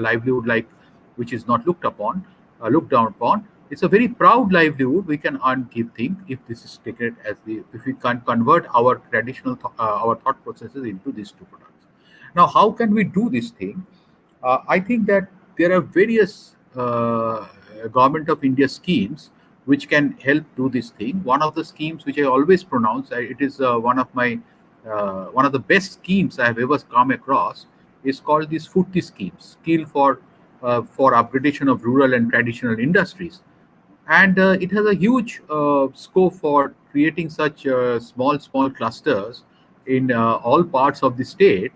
livelihood like which is not looked down upon. It's a very proud livelihood. We can earn keep thing if this is taken as if we can convert our traditional our thought processes into these two products. Now, how can we do this thing? I think that there are various government of India schemes which can help do this thing. One of the schemes which I always pronounce, it is one of the best schemes I have ever come across, is called this Furti scheme, skill for upgradation of rural and traditional industries. And it has a huge scope for creating such small clusters in all parts of the state,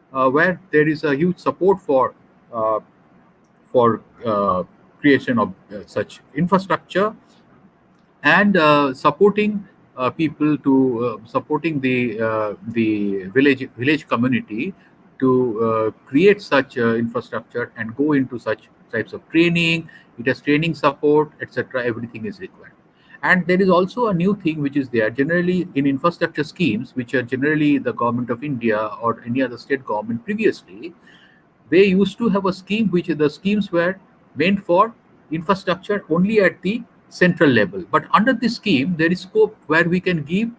where there is a huge support uh, for creation of such infrastructure, and supporting people to supporting the village community to create such infrastructure and go into such types of training. It has training support, etc. Everything is required. And there is also a new thing which is there generally in infrastructure schemes, which are generally the government of India or any other state government previously. They used to have a scheme, which the schemes were meant for infrastructure only at the central level. But under this scheme, there is scope where we can give,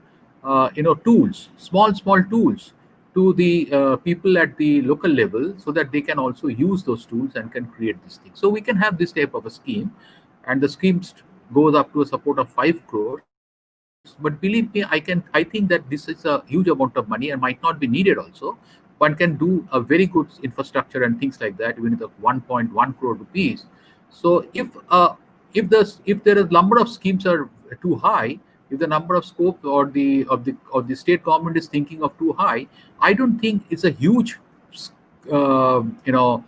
tools, small tools to the people at the local level, so that they can also use those tools and can create this thing. So we can have this type of a scheme, and the schemes goes up to a support of 5 crores. But believe me, I think that this is a huge amount of money and might not be needed also. One can do a very good infrastructure and things like that even with a 1.1 crore rupees. So if there is number of schemes are too high, if the number of scope or the state government is thinking of too high, I don't think it's a huge uh, you know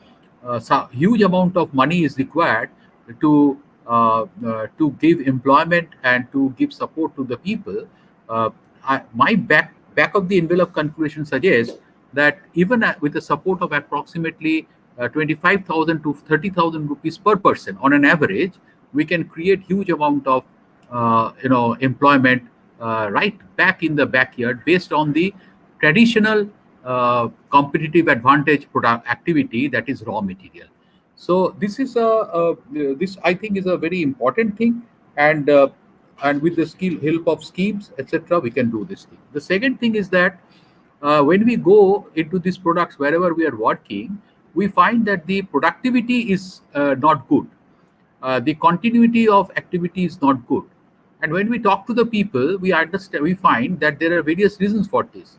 huge amount of money is required to give employment and to give support to the people. My back of the envelope calculation suggests that even with the support of approximately 25,000 to 30,000 rupees per person on an average, we can create huge amount of employment right back in the backyard based on the traditional competitive advantage product activity, that is raw material. So this is this I think is a very important thing, and and with the skill help of schemes etc. we can do this thing. The second thing is that when we go into these products wherever we are working, we find that the productivity is not good, the continuity of activity is not good. And when we talk to the people, we understand, we find that there are various reasons for this.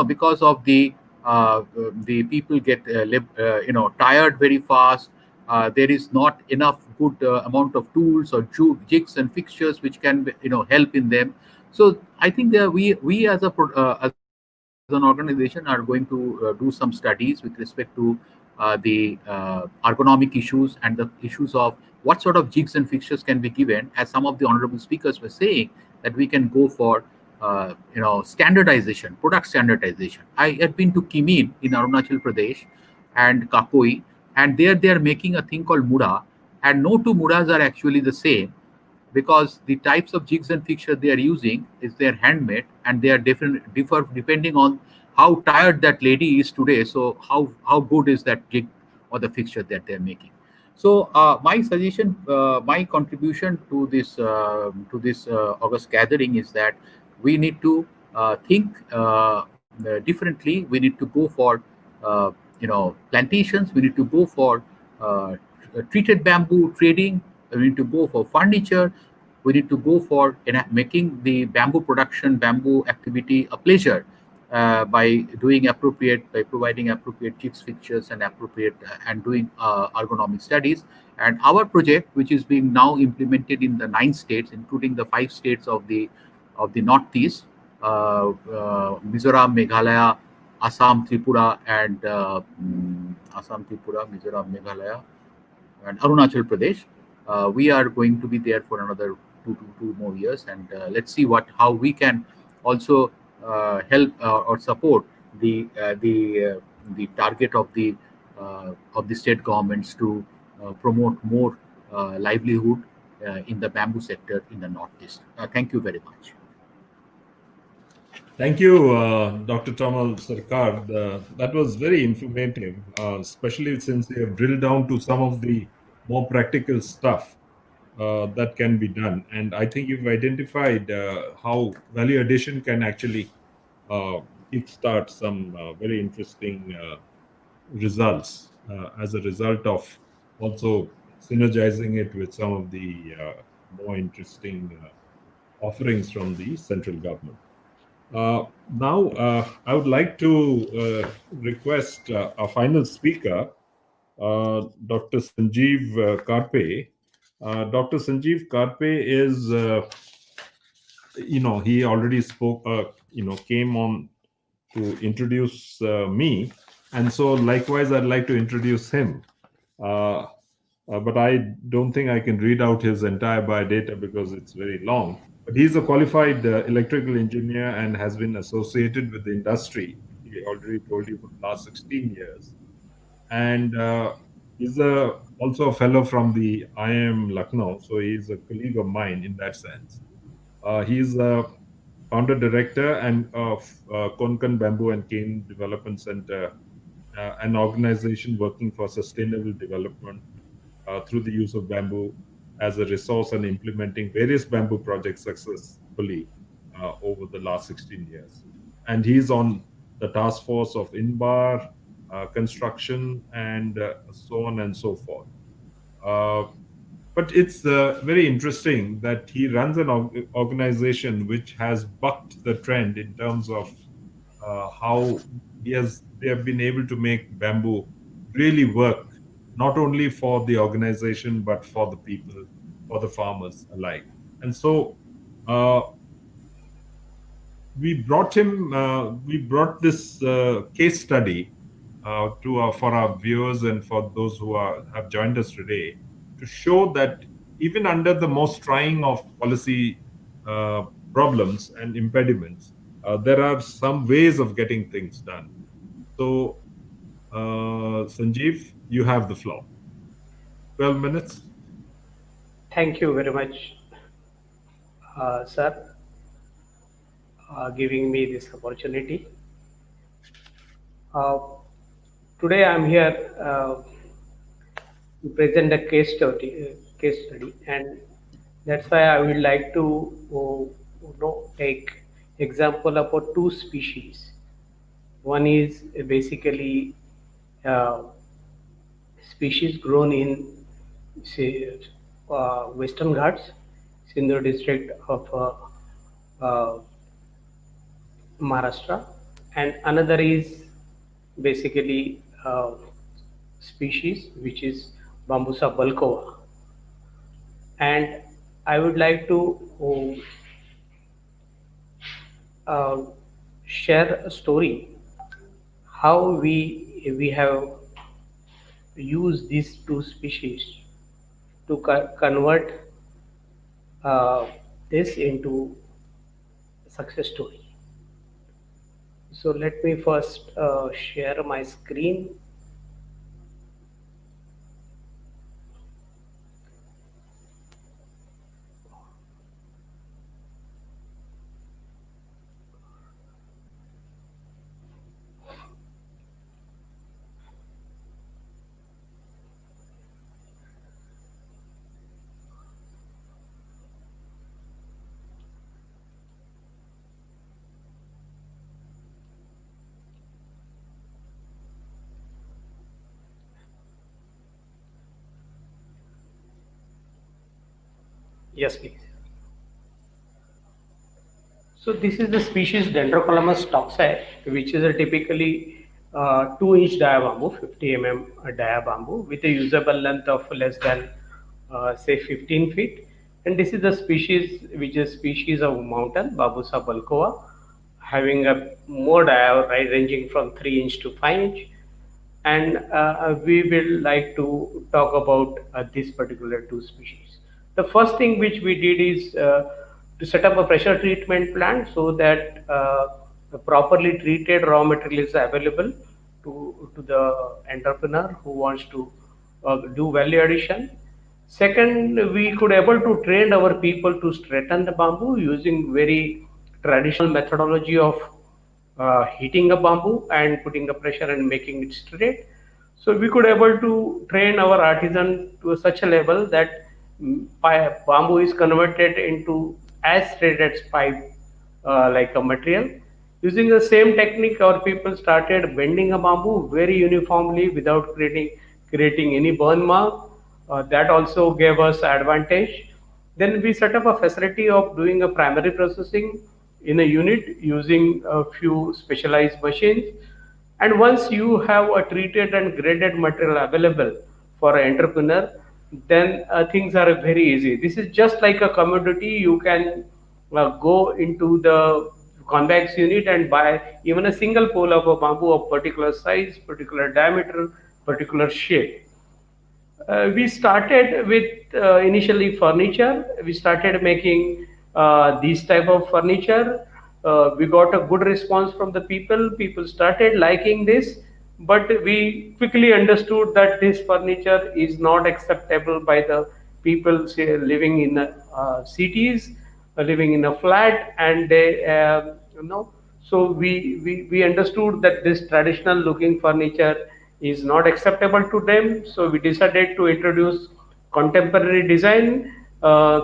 Because of the people get tired very fast. There is not enough good amount of tools or jigs and fixtures which can help in them. So I think that we as an organization are going to do some studies with respect to the ergonomic issues and the issues of what sort of jigs and fixtures can be given. As some of the honorable speakers were saying, that we can go for standardization, product standardization. I have been to Kimin in Arunachal Pradesh and Kakoi, and there they are making a thing called Muda, and no two Mudas are actually the same, because the types of jigs and fixtures they are using is they're handmade, and they are differ depending on how tired that lady is today. So how good is that jig or the fixture that they're making. So my suggestion, my contribution to this August gathering is that we need to think differently. We need to go for plantations. We need to go for treated bamboo trading. We need to go for furniture. We need to go for making the bamboo production, bamboo activity a pleasure, by providing appropriate jigs, fixtures, and appropriate and doing ergonomic studies. And our project, which is being now implemented in the 9 states, including the 5 states of the northeast, Mizoram, Meghalaya, Assam, Tripura, and Assam, Tripura, Mizoram, Meghalaya, and Arunachal Pradesh. We are going to be there for another two more years, and let's see how we can also help or support the target of the state governments to promote more livelihood in the bamboo sector in the northeast. Thank you very much. Thank you, Dr. Tamal Sarkar. That was very informative, especially since you have drilled down to some of the more practical stuff that can be done. And I think you've identified how value addition can actually kickstart some very interesting results as a result of also synergizing it with some of the more interesting offerings from the central government. Now, I would like to request our final speaker, Dr. Sanjeev Karpe. Dr. Sanjeev Karpe is, he already spoke, came on to introduce me. And so likewise, I'd like to introduce him. But I don't think I can read out his entire biodata because it's very long. But he's a qualified electrical engineer and has been associated with the industry. He already told you for the last 16 years. And he's also a fellow from the IIM Lucknow. So he's a colleague of mine in that sense. He's a founder director and of Konkan Bamboo and Cane Development Center, an organization working for sustainable development through the use of bamboo as a resource and implementing various bamboo projects successfully over the last 16 years. And he's on the task force of INBAR, construction, and so on and so forth. But it's very interesting that he runs an organization which has bucked the trend in terms of how they have been able to make bamboo really work, not only for the organization but for the people, for the farmers alike. And so uh, we brought this case study for our viewers and for those who have joined us today, to show that even under the most trying of policy uh, problems and impediments, there are some ways of getting things done. So, Sanjeev, you have the floor. 12 minutes. Thank you very much, sir, giving me this opportunity. Uh, Today I'm here to present a case study, and that's why I would like to take example about two species. One is basically uh, species grown in, say, Western Ghats, Sindhu district of Maharashtra, and another is basically species which is Bambusa bulkova. And I would like to uh, share a story how we have used these two species to convert uh, this into a success story. So let me first share my screen. Yes, please. So this is the species Dendrocalamus toxae, which is a typically 2-inch dia bamboo, 50 dia bamboo with a usable length of less than say 15 feet. And this is the species which is species of mountain, Babusa bulkova, having a more dia right, ranging from 3-inch to 5-inch. And we will like to talk about this particular two species. The first thing which we did is to set up a pressure treatment plant so that the properly treated raw material is available to the entrepreneur who wants to do value addition. Second, we could able to train our people to straighten the bamboo using very traditional methodology of heating a bamboo and putting a pressure and making it straight. So we could able to train our artisan to such a level that bamboo is converted into as straight as pipe like a material. Using the same technique, our people started bending a bamboo very uniformly without creating any burn mark. That also gave us advantage. Then we set up a facility of doing a primary processing in a unit using a few specialized machines. And once you have a treated and graded material available for an entrepreneur, then things are very easy. This is just like a commodity. You can go into the convex unit and buy even a single pole of a bamboo of particular size, particular diameter, particular shape. We started with initially furniture. We started making these type of furniture. We got a good response from the people. People started liking this, but we quickly understood that this furniture is not acceptable by the people, say, living in cities, living in a flat, and they so we understood that this traditional looking furniture is not acceptable to them. So we decided to introduce contemporary design,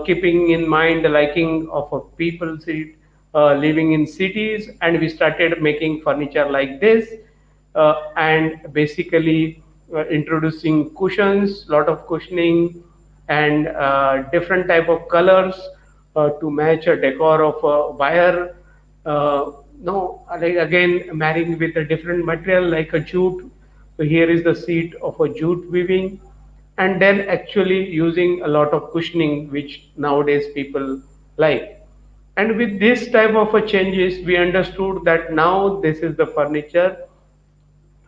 keeping in mind the liking of people living in cities, and we started making furniture like this, and basically introducing cushions, lot of cushioning, and different type of colors to match a decor of a wire. No, like again marrying with a different material like a jute. So here is the seat of a jute weaving, and then actually using a lot of cushioning, which nowadays people like. And with this type of a changes, we understood that now this is the furniture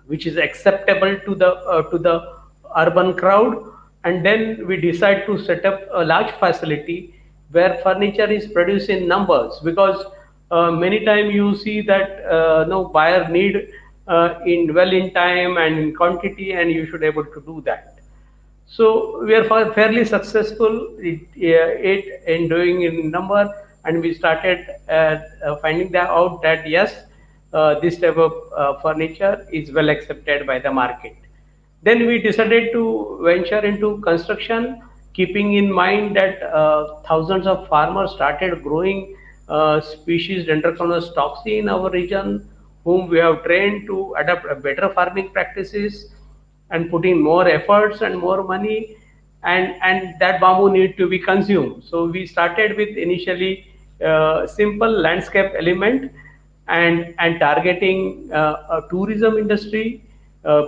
which is acceptable to the urban crowd. And then we decide to set up a large facility where furniture is produced in numbers, because many time you see that no buyer need in well in time and in quantity, and you should able to do that. So we are fairly successful it in doing in number, and we started finding that out that yes, this type of furniture is well accepted by the market. Then we decided to venture into construction, keeping in mind that thousands of farmers started growing species Dendrochronos toxi in our region, whom we have trained to adopt a better farming practices and putting more efforts and more money, and that bamboo need to be consumed. So we started with initially simple landscape element, and targeting a tourism industry,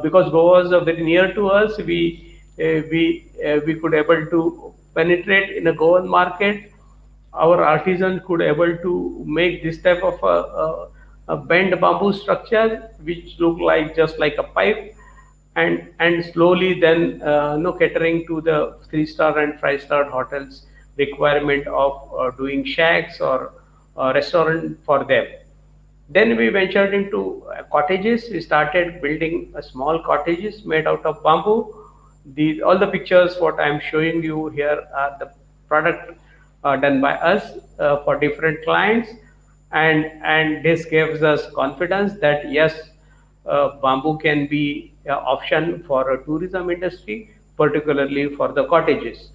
because Goa is very near to us. We could able to penetrate in a Goan market. Our artisans could able to make this type of a bent bamboo structure which look like just like a pipe, and slowly then catering to the 3-star and 5-star hotels requirement of doing shacks or restaurant for them. Then we ventured into cottages. We started building a small cottages made out of bamboo. All the pictures what I am showing you here are the product done by us for different clients, and this gives us confidence that yes, bamboo can be option for a tourism industry, particularly for the cottages.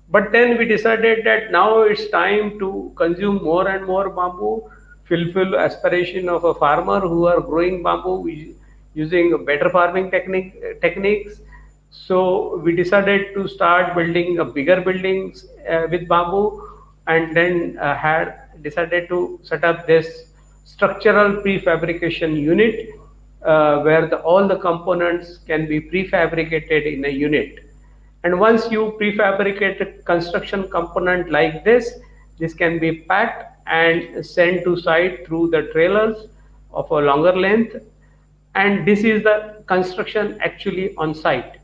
But then we decided that now it's time to consume more and more bamboo, fulfill aspiration of a farmer who are growing bamboo using better farming techniques. So we decided to start building a bigger buildings with bamboo, and then had decided to set up this structural prefabrication unit where all the components can be prefabricated in a unit. And once you prefabricate a construction component like this can be packed and sent to site through the trailers of a longer length. And this is the construction actually on site.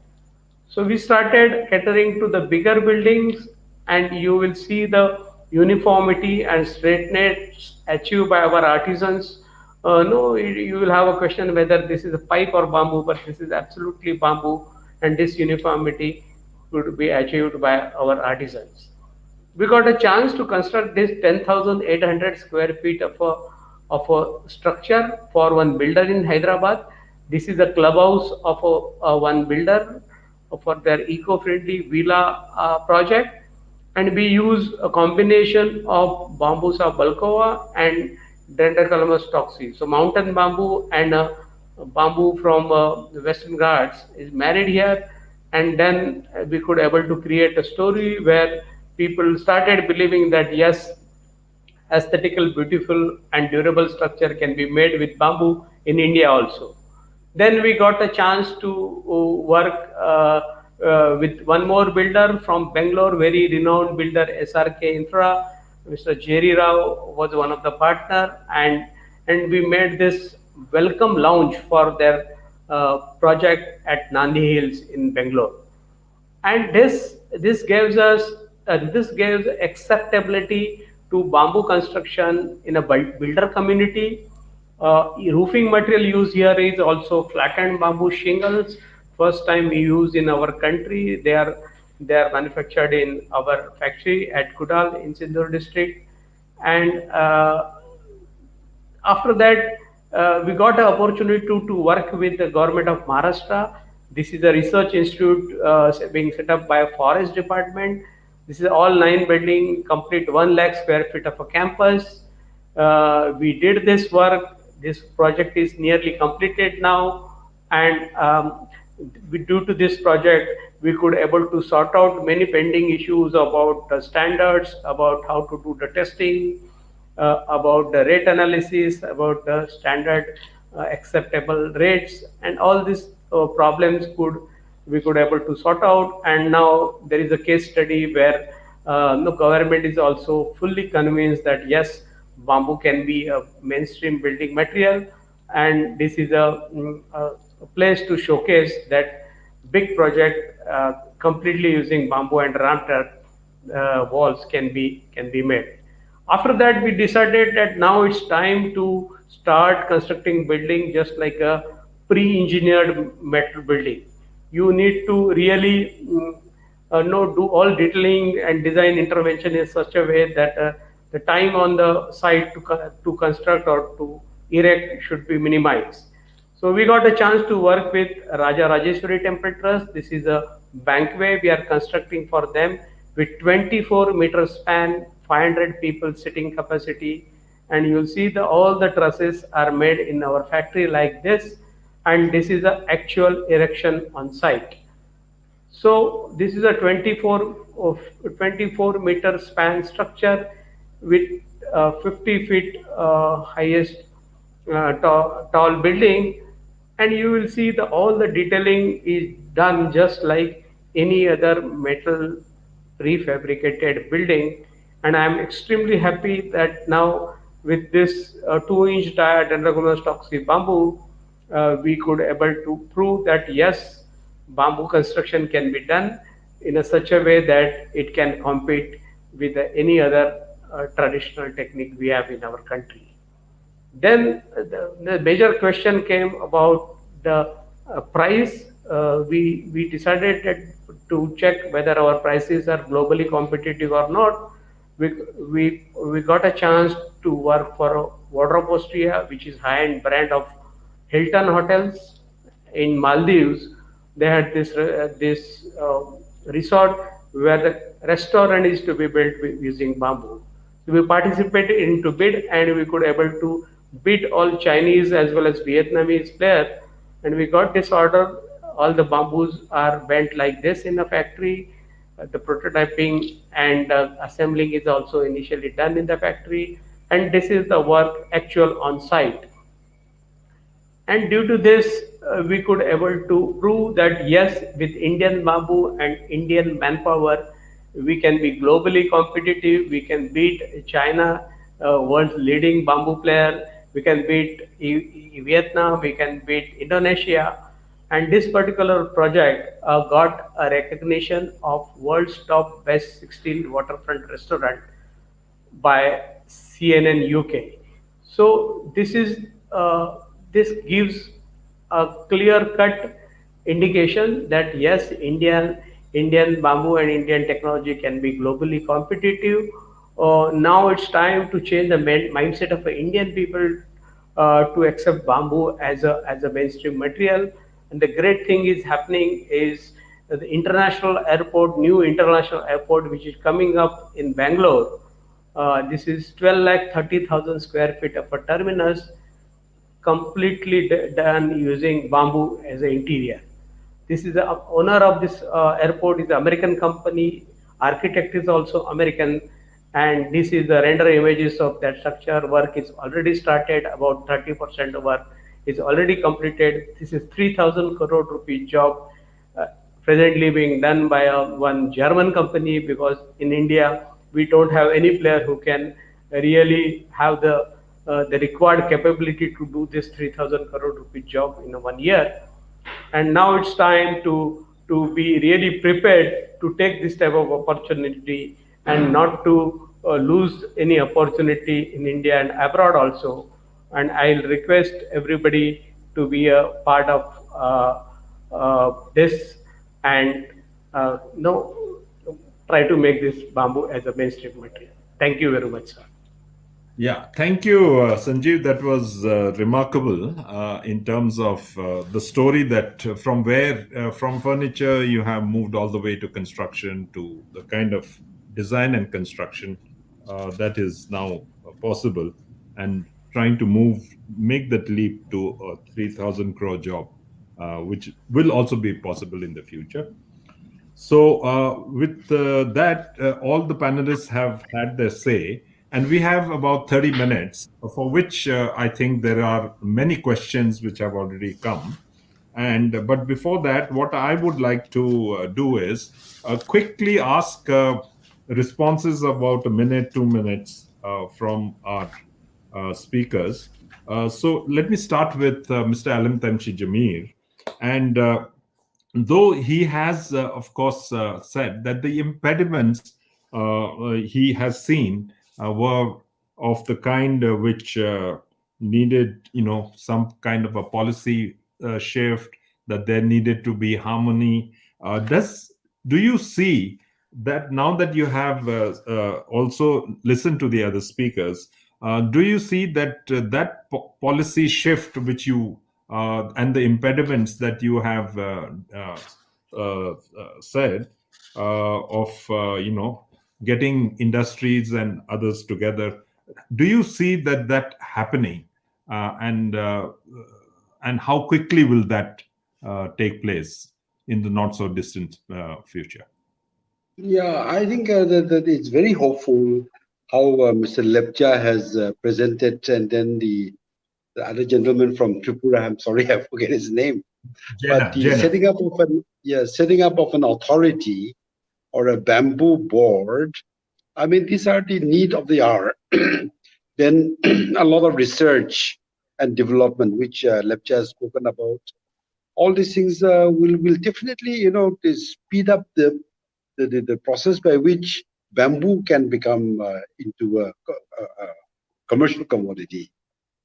So we started catering to the bigger buildings, and you will see the uniformity and straightness achieved by our artisans. No, you will have a question whether this is a pipe or bamboo, but this is absolutely bamboo, and this uniformity could be achieved by our artisans. We got a chance to construct this 10,800 square feet of a structure for one builder in Hyderabad. This is a clubhouse of one builder for their eco-friendly villa project, and we use a combination of Bambusa balcova and Dendrochronos toxi. So mountain bamboo and bamboo from the Western Ghats is married here, and then we could able to create a story where people started believing that yes, aesthetical, beautiful, and durable structure can be made with bamboo in India also. Then we got a chance to work with one more builder from Bangalore, very renowned builder SRK Infra. Mr. Jerry Rao was one of the partner, and we made this welcome lounge for their project at Nandi Hills in Bangalore. And this gives us this gives acceptability to bamboo construction in a builder community. Roofing material used here is also flattened bamboo shingles. First time we use in our country. They are manufactured in our factory at Kudal in Sindoor district, and after that, we got an opportunity to work with the government of Maharashtra. This is a research institute being set up by a forest department. This is all 9 building, complete 1 lakh square feet of a campus. We did this work. This project is nearly completed now, and due to this project, we could able to sort out many pending issues about the standards, about how to do the testing, about the rate analysis, about the standard acceptable rates, and all these problems we could able to sort out. And now there is a case study where the government is also fully convinced that yes, bamboo can be a mainstream building material, and this is a place to showcase that big project completely using bamboo and ramp walls can be made. After that, we decided that now it's time to start constructing building just like a pre-engineered metal building. You need to really do all detailing and design intervention in such a way that the time on the site to construct or to erect should be minimized. So we got a chance to work with Raja Rajeshwari Temple Trust. This is a bankway we are constructing for them with 24-meter span, 500 people sitting capacity, and you'll see all the trusses are made in our factory like this, and this is the actual erection on site. So this is a 24-meter span structure with 50 feet highest tall building, and you will see all the detailing is done just like any other metal prefabricated building. And I am extremely happy that now with this 2-inch dia dendrogonous toxic bamboo, we could able to prove that yes, bamboo construction can be done in such a way that it can compete with any other traditional technique we have in our country. Then the major question came about the price. We decided to check whether our prices are globally competitive or not. We got a chance to work for Wardrobe Austria, which is high-end brand of Hilton hotels in Maldives. They had this resort where the restaurant is to be built using bamboo. So we participated into bid, and we could able to beat all Chinese as well as Vietnamese players, and we got this order. All the bamboos are bent like this in a factory. The prototyping and assembling is also initially done in the factory, and this is the work actual on site. And due to this, we could able to prove that yes, with Indian bamboo and Indian manpower, we can be globally competitive. We can beat China, world's leading bamboo player. We can beat Vietnam. We can beat Indonesia. And this particular project got a recognition of world's top best 16 waterfront restaurant by CNN UK. So this gives a clear-cut indication that yes, Indian bamboo and Indian technology can be globally competitive. Now it's time to change the mindset of the Indian people to accept bamboo as a mainstream material. And the great thing is happening is the new international airport, which is coming up in Bangalore. This is 12 lakh 30,000 square feet of a terminus, completely done using bamboo as an interior. This is the owner of this airport is an American company. Architect is also American, and this is the render images of that structure. Work is already started. About 30% of work is already completed. This is 3,000 crore rupee job uh, presently being done by one German company, because in India we don't have any player who can really have the required capability to do this 3,000 crore rupee job in 1 year. And now it's time to be really prepared to take this type of opportunity and not to lose any opportunity in India and abroad also. And I'll request everybody to be a part of this, and no, try to make this bamboo as a mainstream material. Thank you very much, sir. Yeah, thank you, Sanjeev. That was remarkable in terms of the story that from furniture you have moved all the way to construction, to the kind of design and construction that is now possible, and trying to make that leap to a 3,000 crore job. which will also be possible in the future. So, with that, all the panelists have had their say, and we have about 30 minutes, for which I think there are many questions which have already come. And but before that, what I would like to do is quickly ask responses about a minute, 2 minutes from our speakers. So let me start with Mr. Alim Tamshi Jamir. And though he has, of course, said that the impediments he has seen were of the kind which needed, some kind of a policy shift, that there needed to be harmony. Do you see that now that you have also listened to the other speakers, do you see that policy shift which you and the impediments that you have said of getting industries and others together, do you see that happening, and how quickly will that take place in the not so distant future? Yeah, I think that it's very hopeful how Mr. Lepcha has presented, and then the other gentleman from Tripura, I'm sorry, I forget his name, but the Jenna. setting up of an authority or a bamboo board. I mean, these are the need of the hour. Then a lot of research and development, which Lepcha has spoken about. All these things will definitely, to speed up the process by which bamboo can become into a commercial commodity.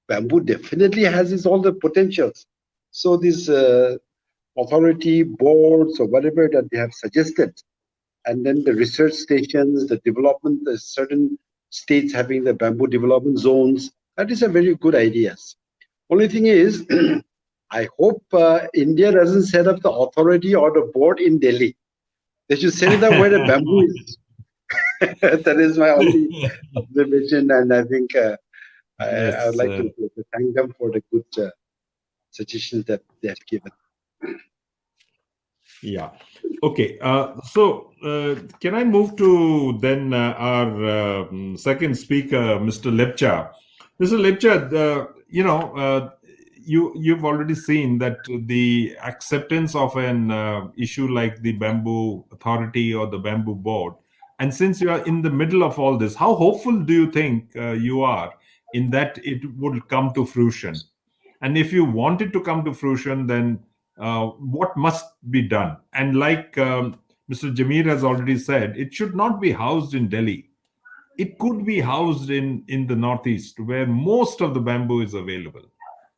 Bamboo definitely has all the potentials. So these authority boards or whatever that they have suggested, and then the research stations, the development, the certain states having the bamboo development zones, that is a very good idea. Only thing is, I hope India doesn't set up the authority or the board in Delhi. They should set it up where the bamboo is. That is my only observation, and I think I would Yes. like to thank them for the good suggestions that they have given. Yeah. Okay. So, can I move to then our second speaker, Mr. Lepcha? Mr. Lepcha, you've already seen that the acceptance of an issue like the Bamboo Authority or the Bamboo Board, and since you are in the middle of all this, how hopeful do you think you are in that it would come to fruition? And if you want it to come to fruition, then what must be done? And like Mr. Jamir has already said, it should not be housed in Delhi. It could be housed in the Northeast, where most of the bamboo is available.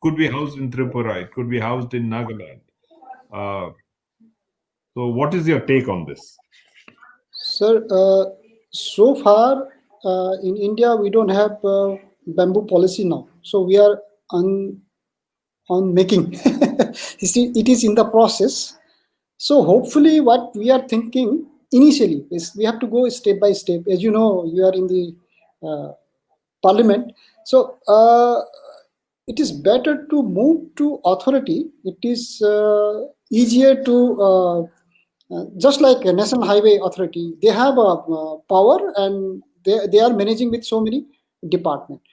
Could be housed in Tripura. It could be housed in Nagaland. So what is your take on this? Sir, so far in India, we don't have bamboo policy now. So we are on making. You see, it is in the process. So hopefully what we are thinking initially is we have to go step by step. As you know, you are in the parliament. So it is better to move to authority. It is easier to, just like a National Highway Authority, they have a power and they are managing with so many departments.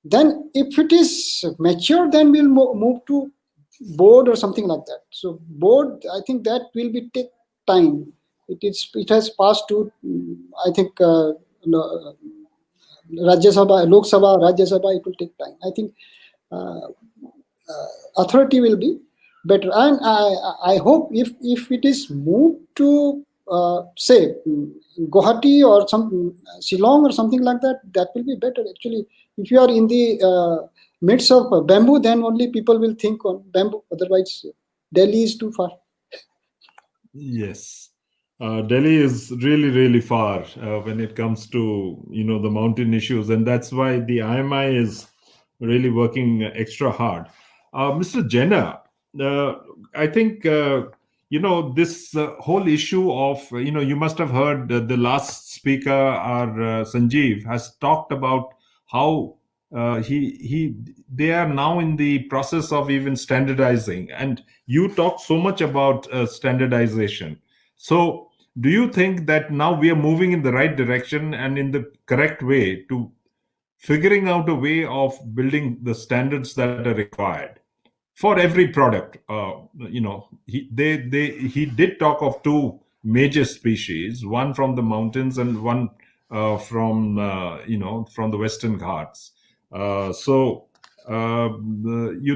Then if it is mature, then we'll move to board or something like that. So board, I think that will be take time. It has passed to, I think, Rajya Sabha, Lok Sabha, Rajya Sabha, it will take time. I think authority will be better. And I hope if it is moved to, say, Guwahati or some Shillong or something like that, that will be better. Actually, if you are in the midst of bamboo, then only people will think on bamboo. Otherwise, Delhi is too far. Yes. Delhi is really, really far when it comes to, the mountain issues. And that's why the IMI is really working extra hard. Mr. Jenna, I think, this whole issue of, you must have heard the last speaker, our Sanjeev, has talked about how they are now in the process of even standardizing. And you talk so much about standardization. So do you think that now we are moving in the right direction and in the correct way to figuring out a way of building the standards that are required for every product? He did talk of two major species, one from the mountains and one from the Western Ghats. You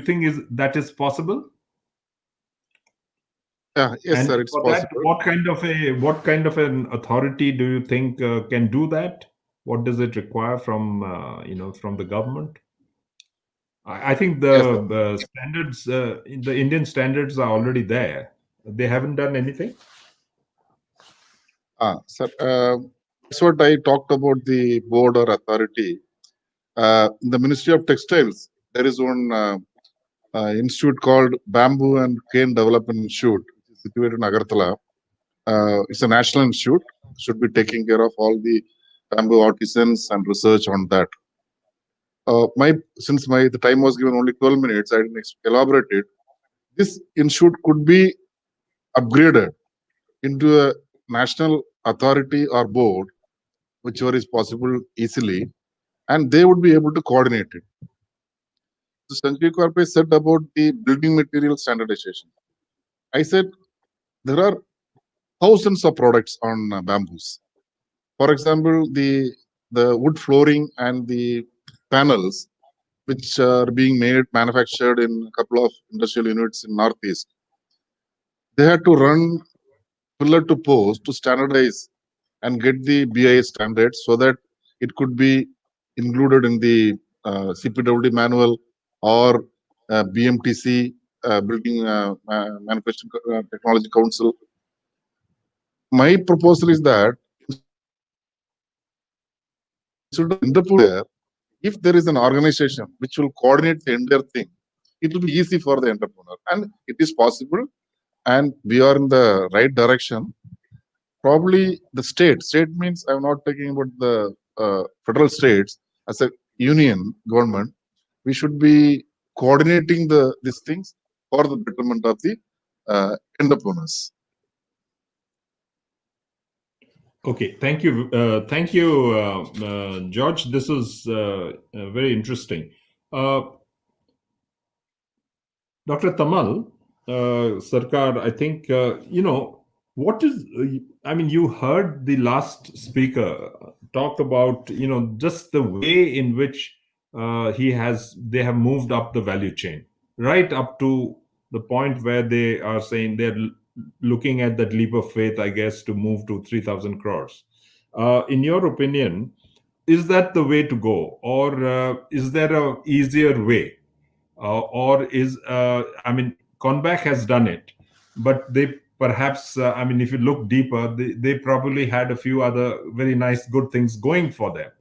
think that is possible? Yes, And sir, it's for that, possible. what kind of an authority do you think can do that? What does it require from from the government? I think Yes, sir. the standards, the Indian standards are already there. They haven't done anything. Sir, that's what I talked about, the board or authority. In the Ministry of Textiles, there is one institute called Bamboo and Cane Development Institute, which is situated in Agartala. It's a national institute, should be taking care of all the bamboo artisans and research on that. Since the time was given only 12 minutes, I didn't elaborate it. This institute could be upgraded into a national authority or board, whichever is possible easily, and they would be able to coordinate it. So Sanjay Korpe said about the building material standardization. I said there are thousands of products on bamboos. For example, the wood flooring and the panels, which are being manufactured in a couple of industrial units in Northeast, they had to run pillar to post to standardize and get the BIS standards so that it could be included in the CPWD manual or BMTC, Building Manufacturing Technology Council. My proposal is that there, if there is an organization which will coordinate the entire thing, it will be easy for the entrepreneur, and it is possible, and we are in the right direction. Probably the state means I'm not talking about the federal states. As a union government, we should be coordinating these things for the betterment of the entrepreneurs. Okay, thank you, George. This is very interesting. Dr. Tamal, Sarkar, I think what is. I mean, you heard the last speaker talk about just the way in which they have moved up the value chain, right up to the point where they are saying they're looking at that leap of faith, I guess, to move to 3,000 crores. In your opinion, is that the way to go, or is there a easier way? Or is KONBAC has done it, but they perhaps if you look deeper, they probably had a few other very nice good things going for them.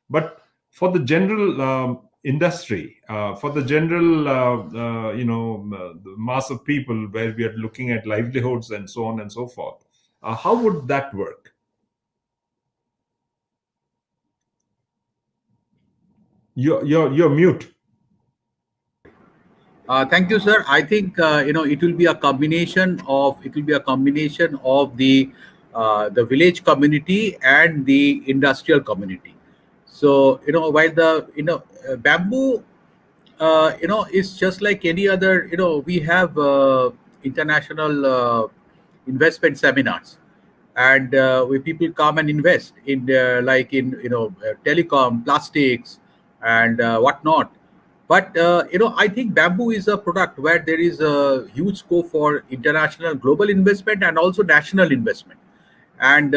But for the general industry, for the general the mass of people, where we are looking at livelihoods and so on and so forth, how would that work? You're mute. Thank you, sir. I think it will be a combination of the village community and the industrial community. So while the bamboo is just like any other. We have international investment seminars, and where people come and invest in like in telecom, plastics, and whatnot. But I think bamboo is a product where there is a huge scope for international, global investment and also national investment. And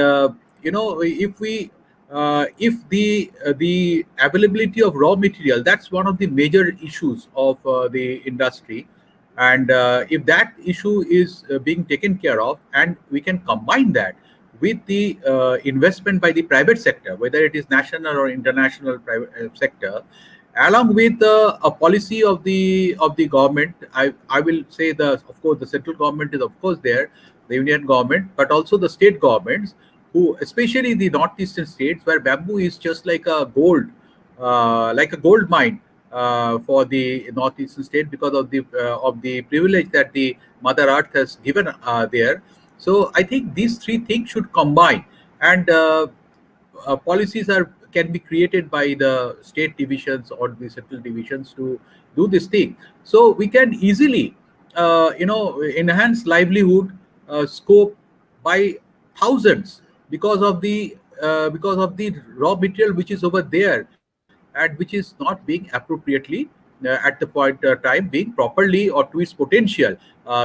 if the availability of raw material, that's one of the major issues of the industry. And if that issue is being taken care of, and we can combine that with the investment by the private sector, whether it is national or international private sector, along with a policy of the government. I will say, of course the central government is of course there, the union government, but also the state governments, who, especially the northeastern states, where bamboo is just like a gold like a gold mine for the northeastern state because of the privilege that the Mother Earth has given there. So I think these three things should combine, and policies can be created by the state divisions or the central divisions to do this thing. So we can easily, enhance livelihood scope by thousands because of the raw material which is over there and which is not being appropriately at the point time being properly or to its potential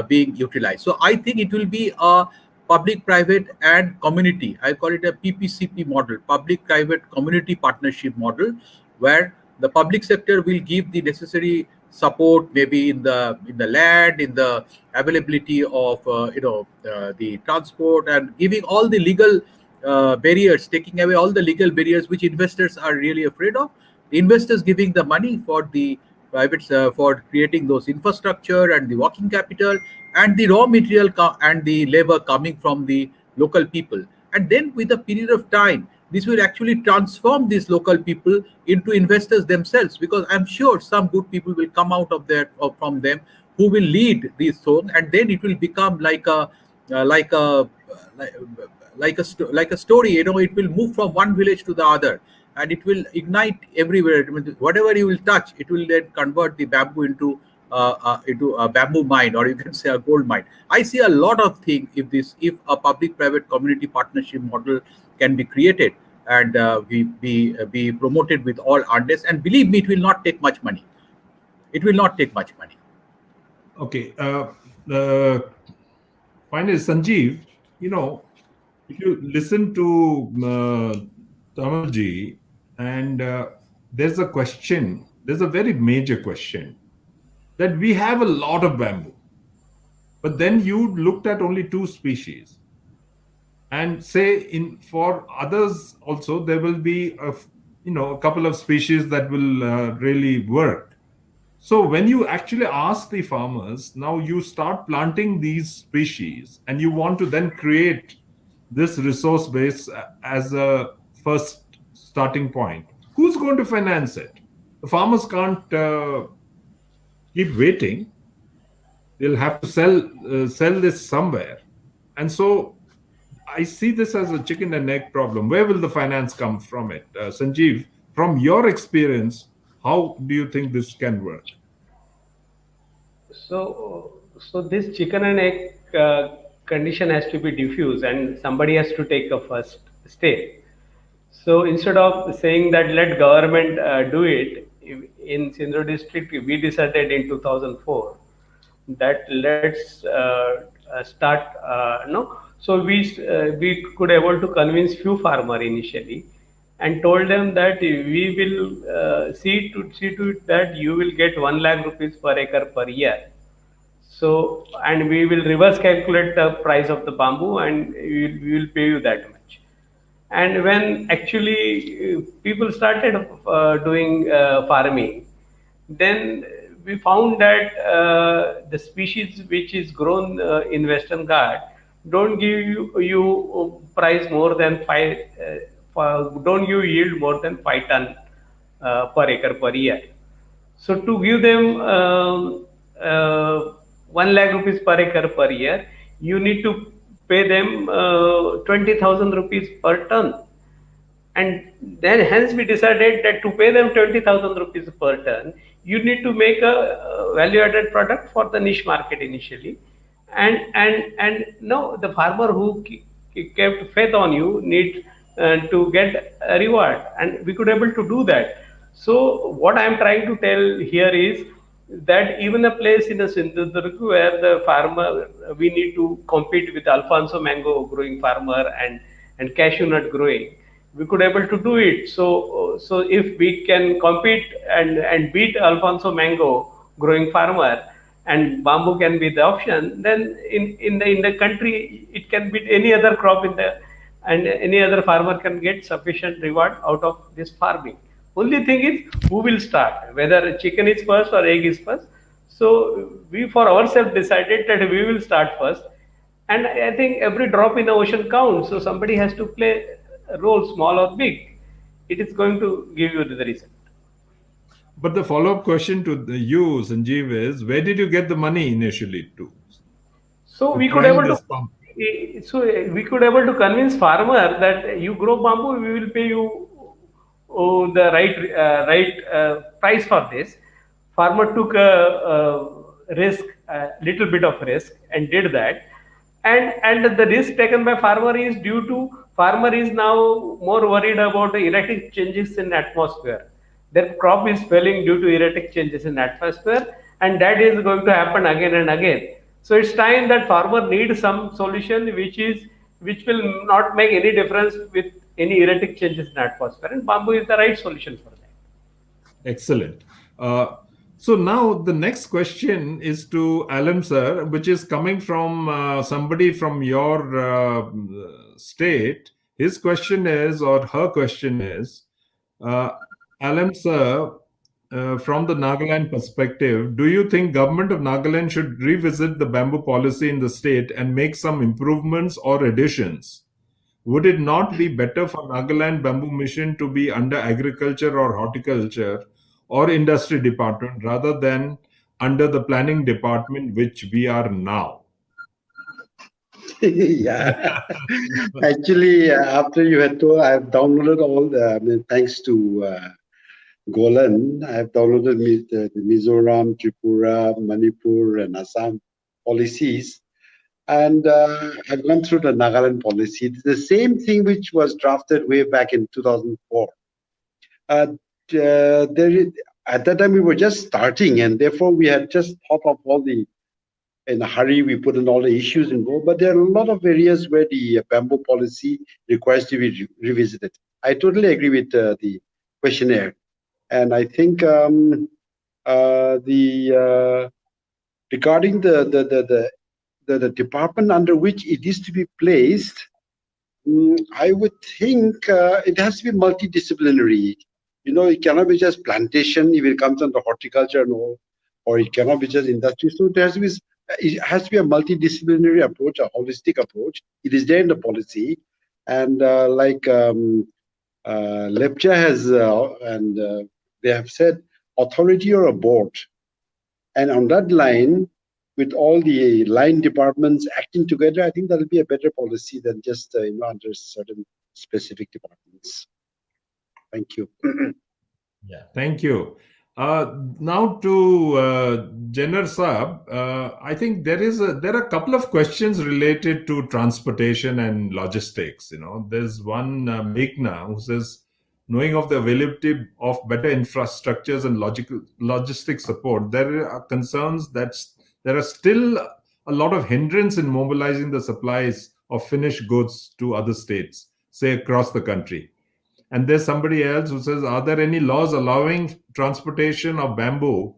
being utilized. So I think it will be a public private and community, I call it a PPCP model, public private community partnership model, where the public sector will give the necessary support, maybe in the land, in the availability of the transport, and giving all the legal barriers, taking away all the legal barriers which investors are really afraid of. The investors giving the money for the private for creating those infrastructure and the working capital, and the raw material and the labor coming from the local people. And then with a period of time, this will actually transform these local people into investors themselves, because I'm sure some good people will come out of there from them, who will lead these zones, and then it will become like a like a like, like a story. It will move from one village to the other, and it will ignite everywhere. I mean, whatever you will touch, it will then convert the bamboo into a bamboo mine, or you can say a gold mine. I see a lot of things if a public-private community partnership model can be created, and be promoted with all earnestness. And believe me, it will not take much money. It will not take much money. Okay. Finally, Sanjeev, if you listen to Tamalji, and there's a very major question, that we have a lot of bamboo, but then you looked at only 2 species. And say for others also, there will be a couple of species that will really work. So when you actually ask the farmers, now you start planting these species and you want to then create this resource base as a first starting point, who's going to finance it? The farmers can't keep waiting. They'll have to sell this somewhere. And so I see this as a chicken and egg problem. Where will the finance come from it? Sanjeev, from your experience, how do you think this can work? So this chicken and egg condition has to be diffused, and somebody has to take a first step. So instead of saying that let government do it, in Sindhu district we decided in 2004 that let's start. No, so we could able to convince few farmer initially, and told them that we will see to it that you will get 1 lakh rupees per acre per year. So, and we will reverse calculate the price of the bamboo, and we will pay you that much. And when actually people started doing farming, then we found that the species which is grown in Western Ghat don't give you price more than don't give yield more than 5 ton per acre per year. So to give them 1 lakh rupees per acre per year, you need to pay them 20,000 rupees per ton. And then hence we decided that to pay them 20,000 rupees per ton, you need to make a value added product for the niche market initially. And no, the farmer who kept faith on you need to get a reward, and we could able to do that. So what I am trying to tell here is that even a place in a Sindhudurg where the farmer, we need to compete with Alfonso mango growing farmer and cashew nut growing, we could able to do it. So if we can compete and beat Alfonso mango growing farmer, and bamboo can be the option, then in the country it can beat any other crop in the, and any other farmer can get sufficient reward out of this farming. Only thing is who will start, whether chicken is first or egg is first. So we for ourselves decided that we will start first, and I think every drop in the ocean counts. So somebody has to play a role, small or big. It is going to give you the result. But the follow-up question to you, Sanjeev, is where did you get the money initially So to we could prime able to this pump? we could able to convince farmer that you grow bamboo, we will pay you the right price for this. Farmer took a risk, a little bit of risk, and did that. And the risk taken by farmer is due to farmer is now more worried about the erratic changes in atmosphere. Their crop is failing due to erratic changes in atmosphere, and that is going to happen again and again. So it's time that farmer needs some solution which will not make any difference with any erratic changes in atmosphere, and bamboo is the right solution for that. Excellent. So now the next question is to Alam sir, which is coming from somebody from your state. His question is, or her question is, uh, Alam sir, from the Nagaland perspective, do you think government of Nagaland should revisit the bamboo policy in the state and make some improvements or additions? Would it not be better for Nagaland Bamboo Mission to be under agriculture or horticulture or industry department rather than under the planning department, which we are now? Yeah. Actually, after you had told, I've downloaded all the, I mean, thanks to Golan, I've downloaded the Mizoram, Tripura, Manipur, and Assam policies. And I've gone through the Nagaland policy. It's the same thing which was drafted way back in 2004. At that time, we were just starting, and therefore we had just thought of all the, in a hurry, we put in all the issues involved. But there are a lot of areas where the bamboo policy requires to be revisited. I totally agree with the questionnaire. And I think regarding the department under which it is to be placed, I would think it has to be multidisciplinary. You know, it cannot be just plantation if it comes under horticulture and all, or it cannot be just industry. So it has to be a multidisciplinary approach, a holistic approach. It is there in the policy, and Lepcha has they have said authority or a board, and on that line, with all the line departments acting together, I think that will be a better policy than just under certain specific departments. Thank you. Yeah, thank you. Now to Jenner Saab, I think there are a couple of questions related to transportation and logistics. You know, there's one Meghna who says, knowing of the availability of better infrastructures and logistic support, there are concerns that there are still a lot of hindrance in mobilizing the supplies of finished goods to other states, say across the country. And there's somebody else who says, are there any laws allowing transportation of bamboo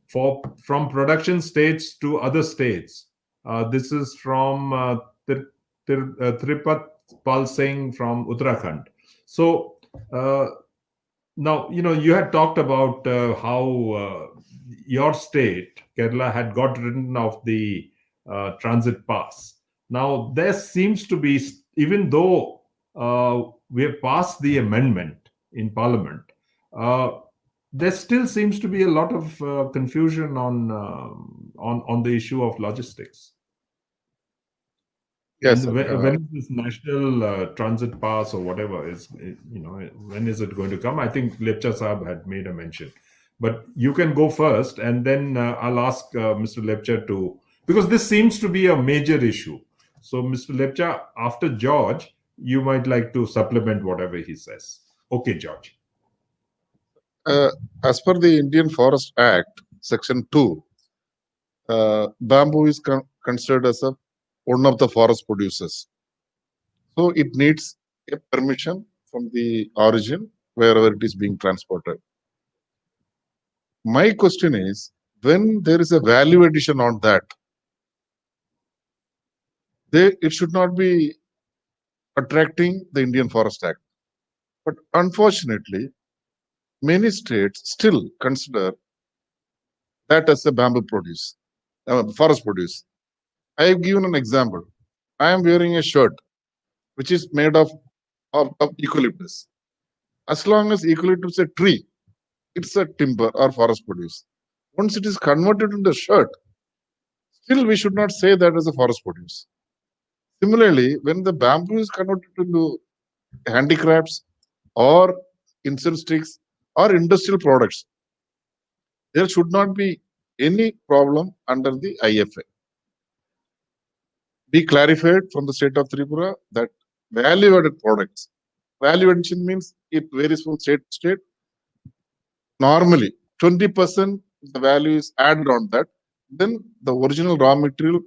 from production states to other states? This is from Tripat Pal Singh from Uttarakhand. So now, you know, you had talked about how your state, Kerala, had got rid of the transit pass. Now, there seems to be, even though we have passed the amendment in Parliament, there still seems to be a lot of confusion on the issue of logistics. Yes. And when is this national transit pass or whatever is, when is it going to come? I think Lepcha Saab had made a mention. But you can go first, and then I'll ask Mr. Lepcha to, because this seems to be a major issue. So, Mr. Lepcha, after George, you might like to supplement whatever he says. Okay, George. As per the Indian Forest Act, Section 2, bamboo is considered as one of the forest producers. So it needs a permission from the origin wherever it is being transported. My question is, when there is a value addition on that, it should not be attracting the Indian Forest Act. But unfortunately, many states still consider that as a bamboo produce, forest produce. I have given an example. I am wearing a shirt which is made of eucalyptus. As long as eucalyptus is a tree, it's a timber or forest produce. Once it is converted into shirt, still we should not say that as a forest produce. Similarly, when the bamboo is converted into handicrafts or incense sticks or industrial products, there should not be any problem under the IFA. Be clarified from the state of Tripura that value-added products. Value addition means it varies from state to state. Normally, 20% the value is added on that. Then the original raw material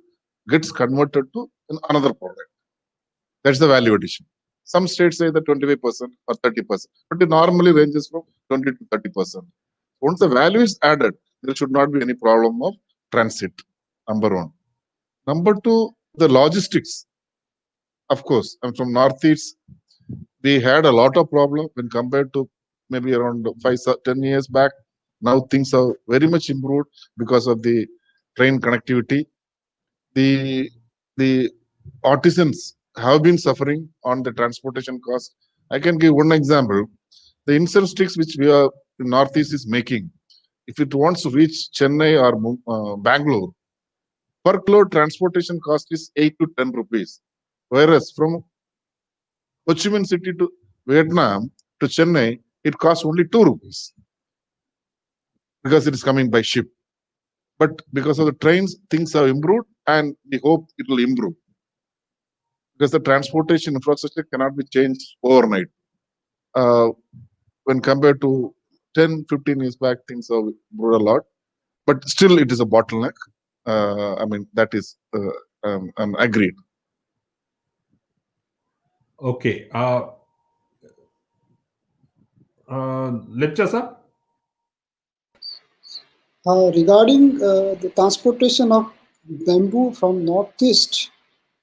gets converted to another product. That's the value addition. Some states say that 25% or 30%, but it normally ranges from 20 to 30%. Once the value is added, there should not be any problem of transit. Number one. Number two, the logistics. Of course, I'm from Northeast. We had a lot of problem when compared to maybe around 10 years back. Now things are very much improved because of the train connectivity. The artisans have been suffering on the transportation cost. I can give one example. The incense sticks which we are in Northeast is making, if it wants to reach Chennai or Bangalore, per kilo transportation cost is 8 to 10 rupees. Whereas from Ho Chi Minh City to Vietnam to Chennai, it costs only 2 rupees because it is coming by ship. But because of the trains, things have improved and we hope it will improve. Because the transportation infrastructure cannot be changed overnight. When compared to 10, 15 years back, things have improved a lot. But still, it is a bottleneck. I mean, that is agreed. Okay. Lecture, sir? Regarding the transportation of bamboo from northeast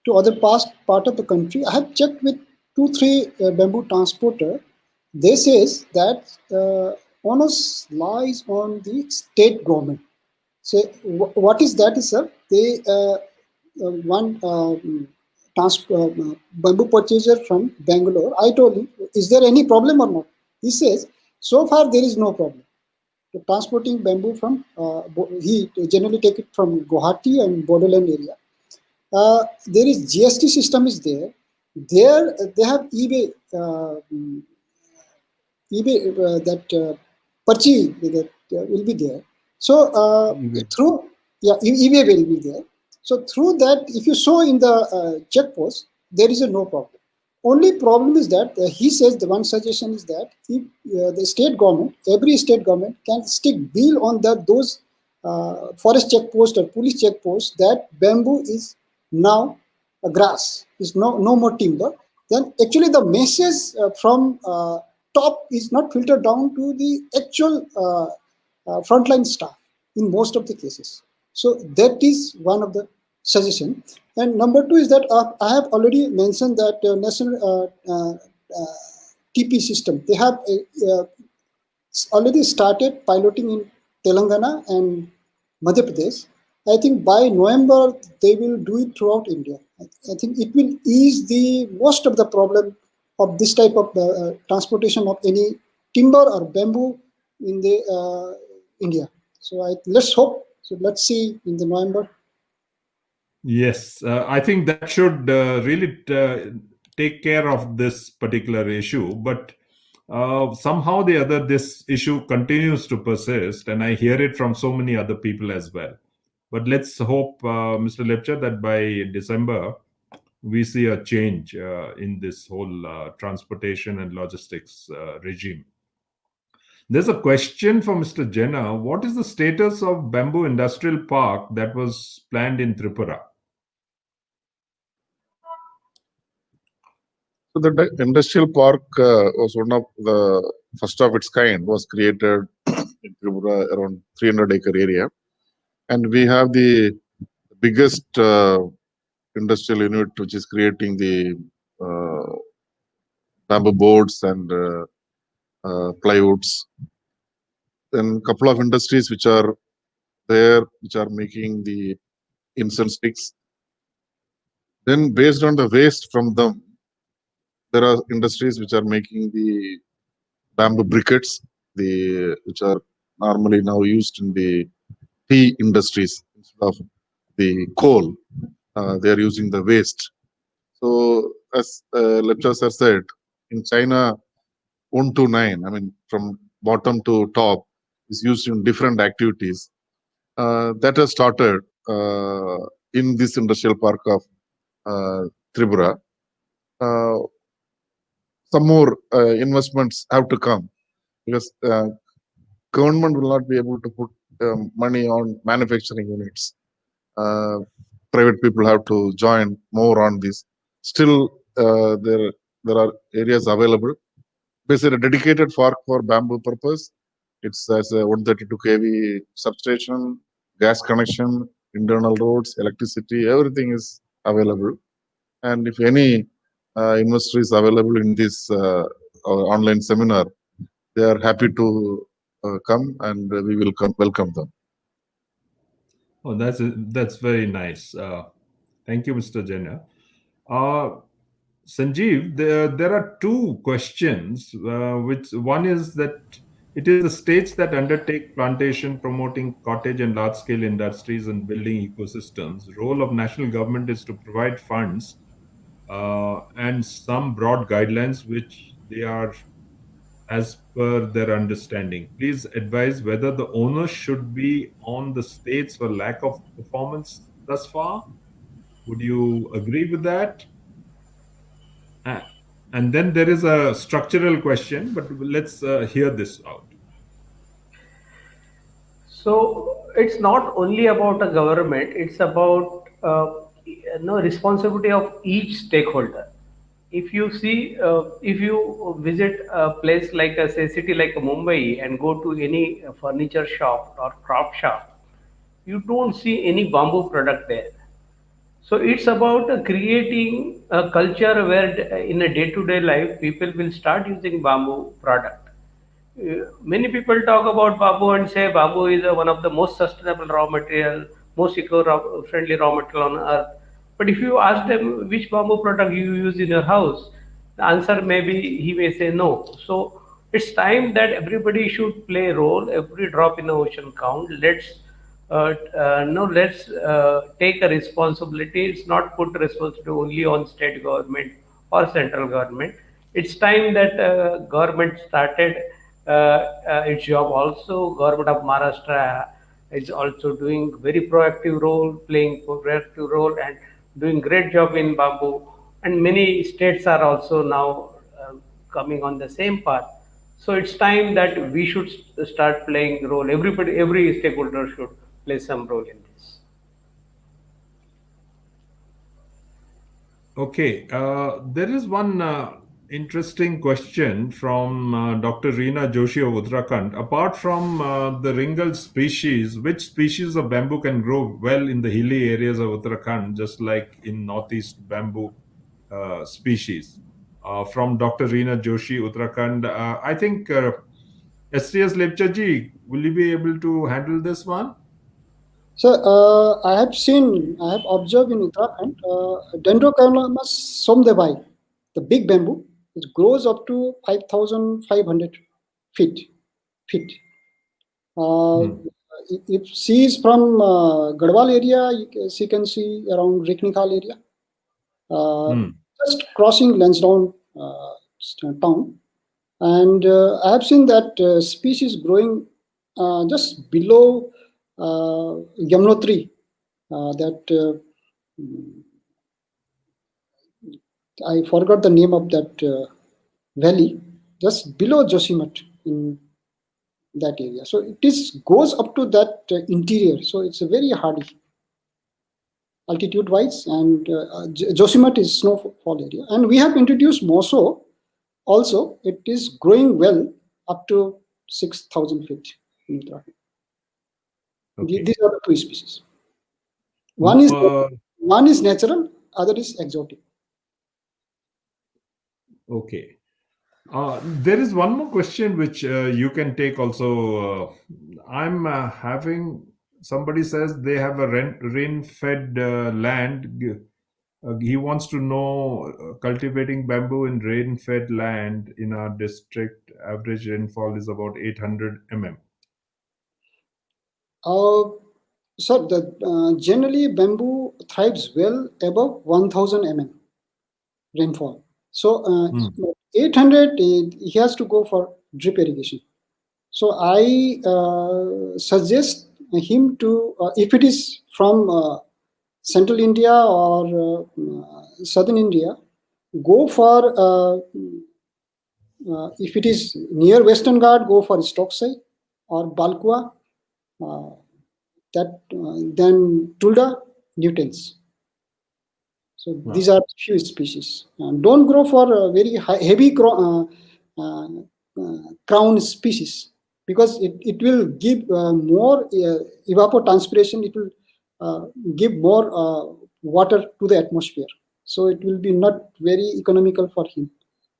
to other part of the country, I have checked with 2-3 bamboo transporter. They says that onus lies on the state government. So what is that, sir? They one bamboo purchaser from Bangalore. I told him, is there any problem or not? He says, so far there is no problem. Transporting bamboo from, he generally take it from Guwahati and borderland area. There is GST system is there. There they have eBay, that Parchi that will be there. So through eBay will be there. So through that, if you show in the check post, there is a no problem. Only problem is that he says the one suggestion is that if the state government, every state government can stick bill on those forest check post or police check post that bamboo is now a grass, is no more timber. Then actually the message from top is not filtered down to the actual frontline staff in most of the cases. So that is one of the suggestion. And number two is that I have already mentioned that national TP system. They have already started piloting in Telangana and Madhya Pradesh. I think by November they will do it throughout India. I think it will ease the most of the problem of this type of transportation of any timber or bamboo in the India. So let's hope. So let's see in the November. Yes, I think that should really take care of this particular issue. But somehow or the other, this issue continues to persist, and I hear it from so many other people as well. But let's hope, Mr. Lepcha, that by December we see a change in this whole transportation and logistics regime. There's a question for Mr. Jena. What is the status of Bamboo Industrial Park that was planned in Tripura? So the industrial park was one of the first of its kind, was created in Tripura around 300-acre area. And we have the biggest industrial unit which is creating the bamboo boards and plywoods. Then a couple of industries which are there, which are making the incense sticks. Then based on the waste from them, there are industries which are making the bamboo briquettes. which are normally now used in the tea industries instead of the coal. They are using the waste. So, as lecturer sir said, in China, 1 to 9, I mean, from bottom to top, is used in different activities. That has started in this industrial park of Tripura. Some more investments have to come because government will not be able to put money on manufacturing units. Private people have to join more on this. Still, there are areas available. Basically, a dedicated park for bamboo purpose. It's as a 132 kV substation, gas connection, internal roads, electricity, everything is available. And if any investor is available in this online seminar, they are happy to come, and we will welcome them. Oh, that's very nice. Thank you, Mr. Jaina. Sanjeev, there are two questions. Which one is that it is the states that undertake plantation, promoting cottage and large-scale industries and building ecosystems. The role of national government is to provide funds and some broad guidelines which they are as per their understanding. Please advise whether the onus should be on the states for lack of performance thus far. Would you agree with that? Uh, and then there is a structural question, but let's hear this out. So it's not only about a government; it's about responsibility of each stakeholder. If you see, if you visit a place like a say city like Mumbai and go to any furniture shop or crop shop, you don't see any bamboo product there. So it's about creating a culture where in a day-to-day life people will start using bamboo product. Many people talk about bamboo and say bamboo is one of the most sustainable raw material, most eco-friendly raw material on earth. But if you ask them which bamboo product you use in your house, the answer may be he may say no. So it's time that everybody should play a role. Every drop in the ocean count. Let's take a responsibility. It's not put responsibility only on state government or central government. It's time that government started its job also. Government of Maharashtra is also doing very proactive role, playing proactive role and doing great job in bamboo. And many states are also now coming on the same path. So it's time that we should start playing role. Everybody, every stakeholder should play some role in this. Okay, there is one interesting question from Dr. Reena Joshi of Uttarakhand. Apart from the ringled species, which species of bamboo can grow well in the hilly areas of Uttarakhand, just like in northeast bamboo species? From Dr. Reena Joshi, Uttarakhand. I think STS Lepchaji, will you be able to handle this one? So I have observed in Uttarakhand, Dendrocarnamus somdebai, the big bamboo, it grows up to 5,500 feet. feet. If she is from Garhwal area, she can see around Riknikhal area. Just crossing Lansdowne town. And I have seen that species growing just below Yamunotri, that I forgot the name of that valley, just below Josimat in that area. So it goes up to that interior. So it's a very hardy altitude wise, and Josimat is snowfall area. And we have introduced Moso also. It is growing well up to 6,000 feet in Uttarakhand. Okay. These are the two species. One is natural, other is exotic. Okay. There is one more question which you can take also. I'm having, somebody says they have a rain-fed land He wants to know cultivating bamboo in rain-fed land in our district, average rainfall is about 800 mm. So generally bamboo thrives well above 1000 mm rainfall. So 800, he has to go for drip irrigation. So I suggest him to, if it is from central India or southern India, go for, if it is near Western Ghat, go for Stocksai or Balkua, then Tulda, Newtons. So these are few species. Don't grow for very heavy crown species, because it will give more evapotranspiration. It will give more water to the atmosphere. So it will be not very economical for him.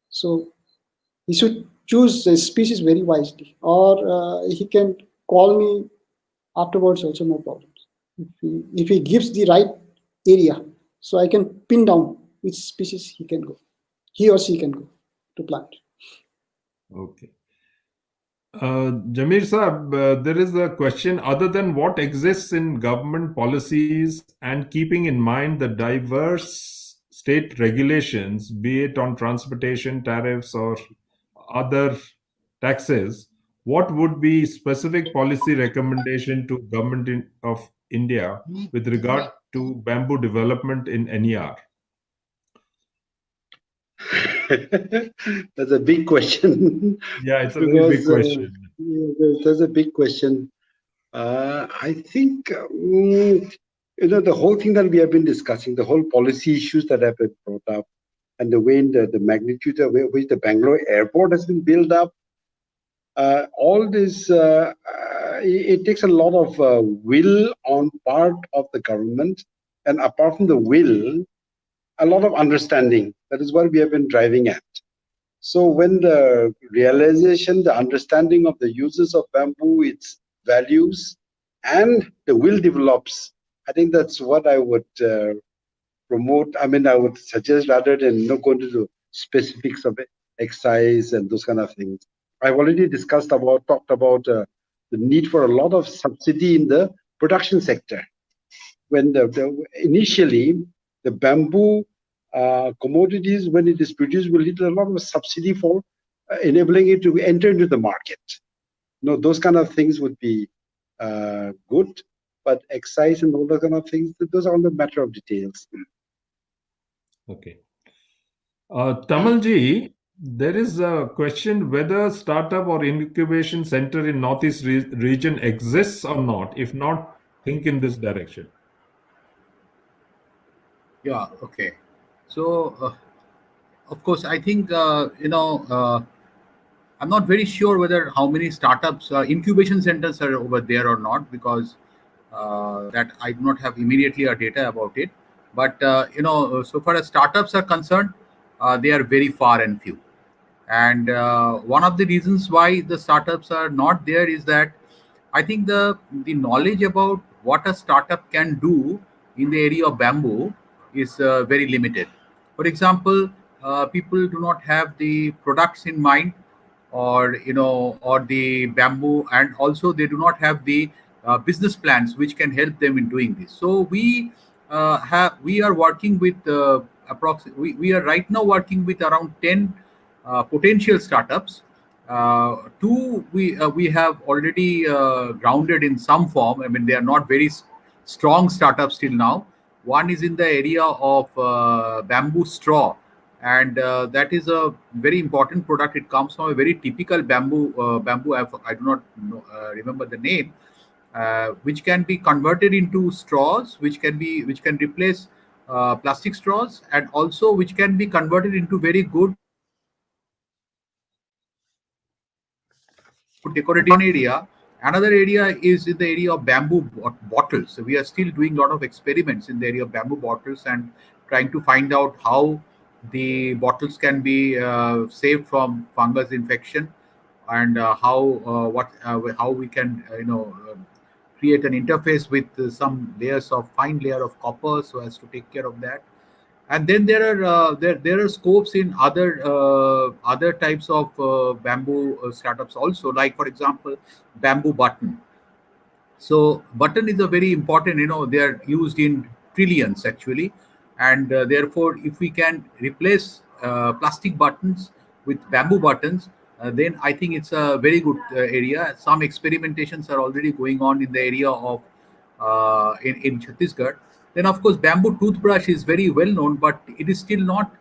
So he should choose a species very wisely, or he can call me afterwards also, no problems. If he gives the right area, so I can pin down which species he or she can go to plant. Okay. Jamir Saab, there is a question, other than what exists in government policies and keeping in mind the diverse state regulations, be it on transportation, tariffs, or other taxes, what would be specific policy recommendation to government of India with regard to bamboo development in NER? That's a big question. Yeah, it's a very big question. That's a big question. I think the whole thing that we have been discussing, the whole policy issues that have been brought up, and the way in the magnitude of which the Bangalore airport has been built up, all this it takes a lot of will on part of the government, and apart from the will, a lot of understanding. That is what we have been driving at. So when the realization, the understanding of the uses of bamboo, its values, and the will develops, I think that's what I would promote. I mean, I would suggest, rather than not going into the specifics of excise and those kind of things. I've already talked about the need for a lot of subsidy in the production sector. When initially the bamboo commodities, when it is produced, will need a lot of subsidy for enabling it to enter into the market. Those kind of things would be good, but excise and all those kind of things, those are all a matter of details. Okay. Tamalji, there is a question whether startup or incubation center in Northeast region exists or not. If not, think in this direction. Yeah, okay. So, of course, I think, I'm not very sure whether how many startups, incubation centers are over there or not, because that I do not have immediately a data about it. But, so far as startups are concerned, they are very far and few. And one of the reasons why the startups are not there is that I think the knowledge about what a startup can do in the area of bamboo is very limited. For example, people do not have the products in mind, or the bamboo, and also they do not have the business plans which can help them in doing this. So we are working with we are right now working with around 10 potential startups. Two we have already grounded in some form. I mean, they are not very strong startups till now. One is in the area of bamboo straw, and that is a very important product. It comes from a very typical bamboo. I do not remember the name, which can be converted into straws, which can replace plastic straws, and also which can be converted into very good decorative area. Another area is in the area of bamboo bottles. So we are still doing a lot of experiments in the area of bamboo bottles and trying to find out how the bottles can be saved from fungus infection, and how we can create an interface with some layers of fine layer of copper so as to take care of that. And then there are scopes in other types of bamboo startups also, like for example, bamboo button. So button is a very important, they are used in trillions actually, and therefore, if we can replace plastic buttons with bamboo buttons, then I think it's a very good area. Some experimentations are already going on in the area of in Chhattisgarh. Then of course, bamboo toothbrush is very well known, but it is still not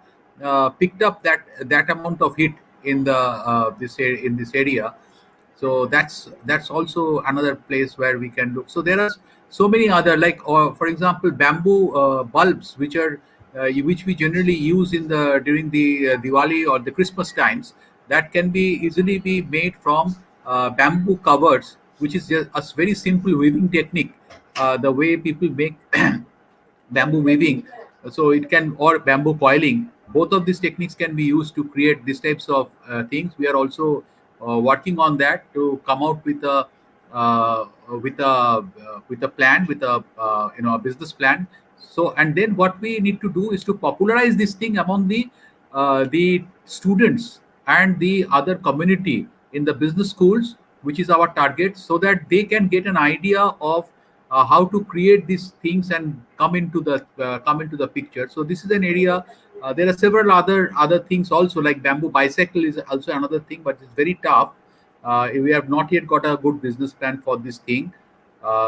picked up that amount of hit in in this area. So that's also another place where we can look. So there are so many other, like, or for example, bamboo bulbs, which we generally use in the during the Diwali or the Christmas times, that can be easily be made from bamboo covers, which is just a very simple weaving technique, the way people make bamboo weaving. So it can, or bamboo coiling, both of these techniques can be used to create these types of things. We are also working on that to come out with a uh, with a plan, with a business plan. So, and then what we need to do is to popularize this thing among the students and the other community in the business schools, which is our target, so that they can get an idea of how to create these things and come into the picture. So this is an area. There are several other things also, like bamboo bicycle is also another thing, but it's very tough. We have not yet got a good business plan for this thing.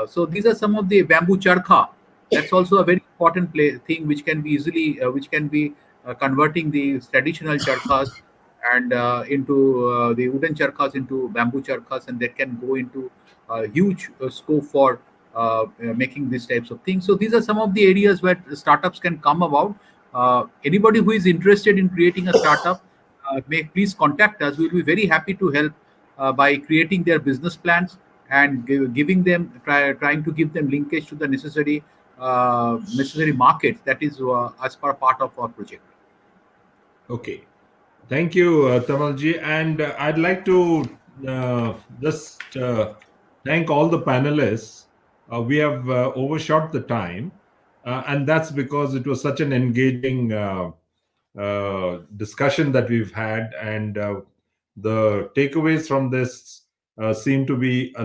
So these are some of the bamboo charkha. That's also a very important thing, which can be easily which can be converting the traditional charkhas and into the wooden charkhas into bamboo charkhas, and that can go into a huge scope for making these types of things. So these are some of the areas where startups can come about. Anybody who is interested in creating a startup, may please contact us. We'll be very happy to help by creating their business plans and giving them trying to give them linkage to the necessary market that is as per part of our project. Okay. Thank you, Tamalji. And I'd like to just thank all the panelists. We have overshot the time, and that's because it was such an engaging discussion that we've had, and the takeaways from this seem to be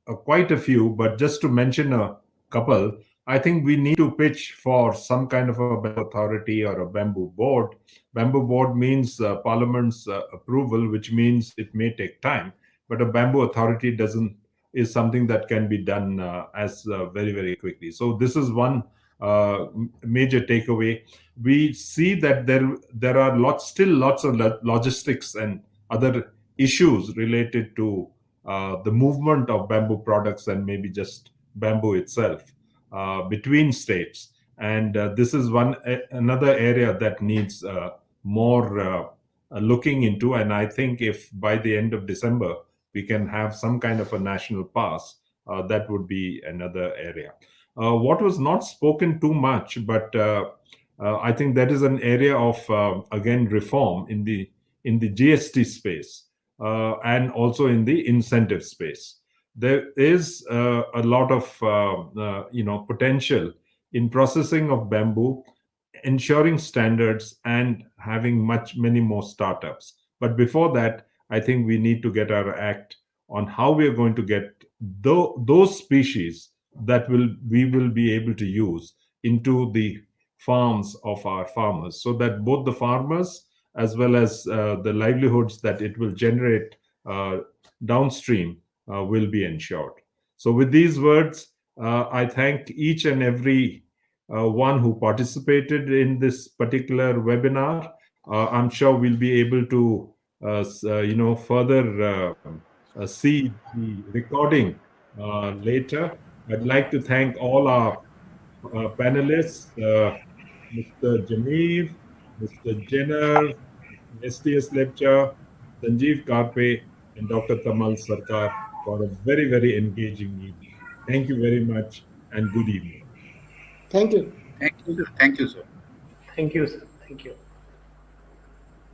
quite a few. But just to mention a couple, I think we need to pitch for some kind of a bamboo authority or a bamboo board. Bamboo board means Parliament's approval, which means it may take time. But a bamboo authority doesn't is something that can be done as very, very quickly. So this is one major takeaway. We see that there are still lots of logistics and other issues related to the movement of bamboo products and maybe just bamboo itself between states. And this is another area that needs more looking into. And I think if by the end of December we can have some kind of a national pass, that would be another area. What was not spoken too much, but I think that is an area of again reform in the GST space and also in the incentive space. There is a lot of potential in processing of bamboo, ensuring standards, and having many more startups. But before that, I think we need to get our act on how we are going to get those species that we will be able to use into the farms of our farmers, so that both the farmers as well as the livelihoods that it will generate downstream will be ensured. So with these words, I thank each and every one who participated in this particular webinar. I'm sure we'll be able to further see the recording later. I'd like to thank all our panelists, Mr. Jamir, Mr. Jenner, STS lecturer, Sanjeev Karpe, and Dr. Tamal Sarkar for a very, very engaging evening. Thank you very much and good evening. Thank you. Thank you, sir. Thank you, sir. Thank you.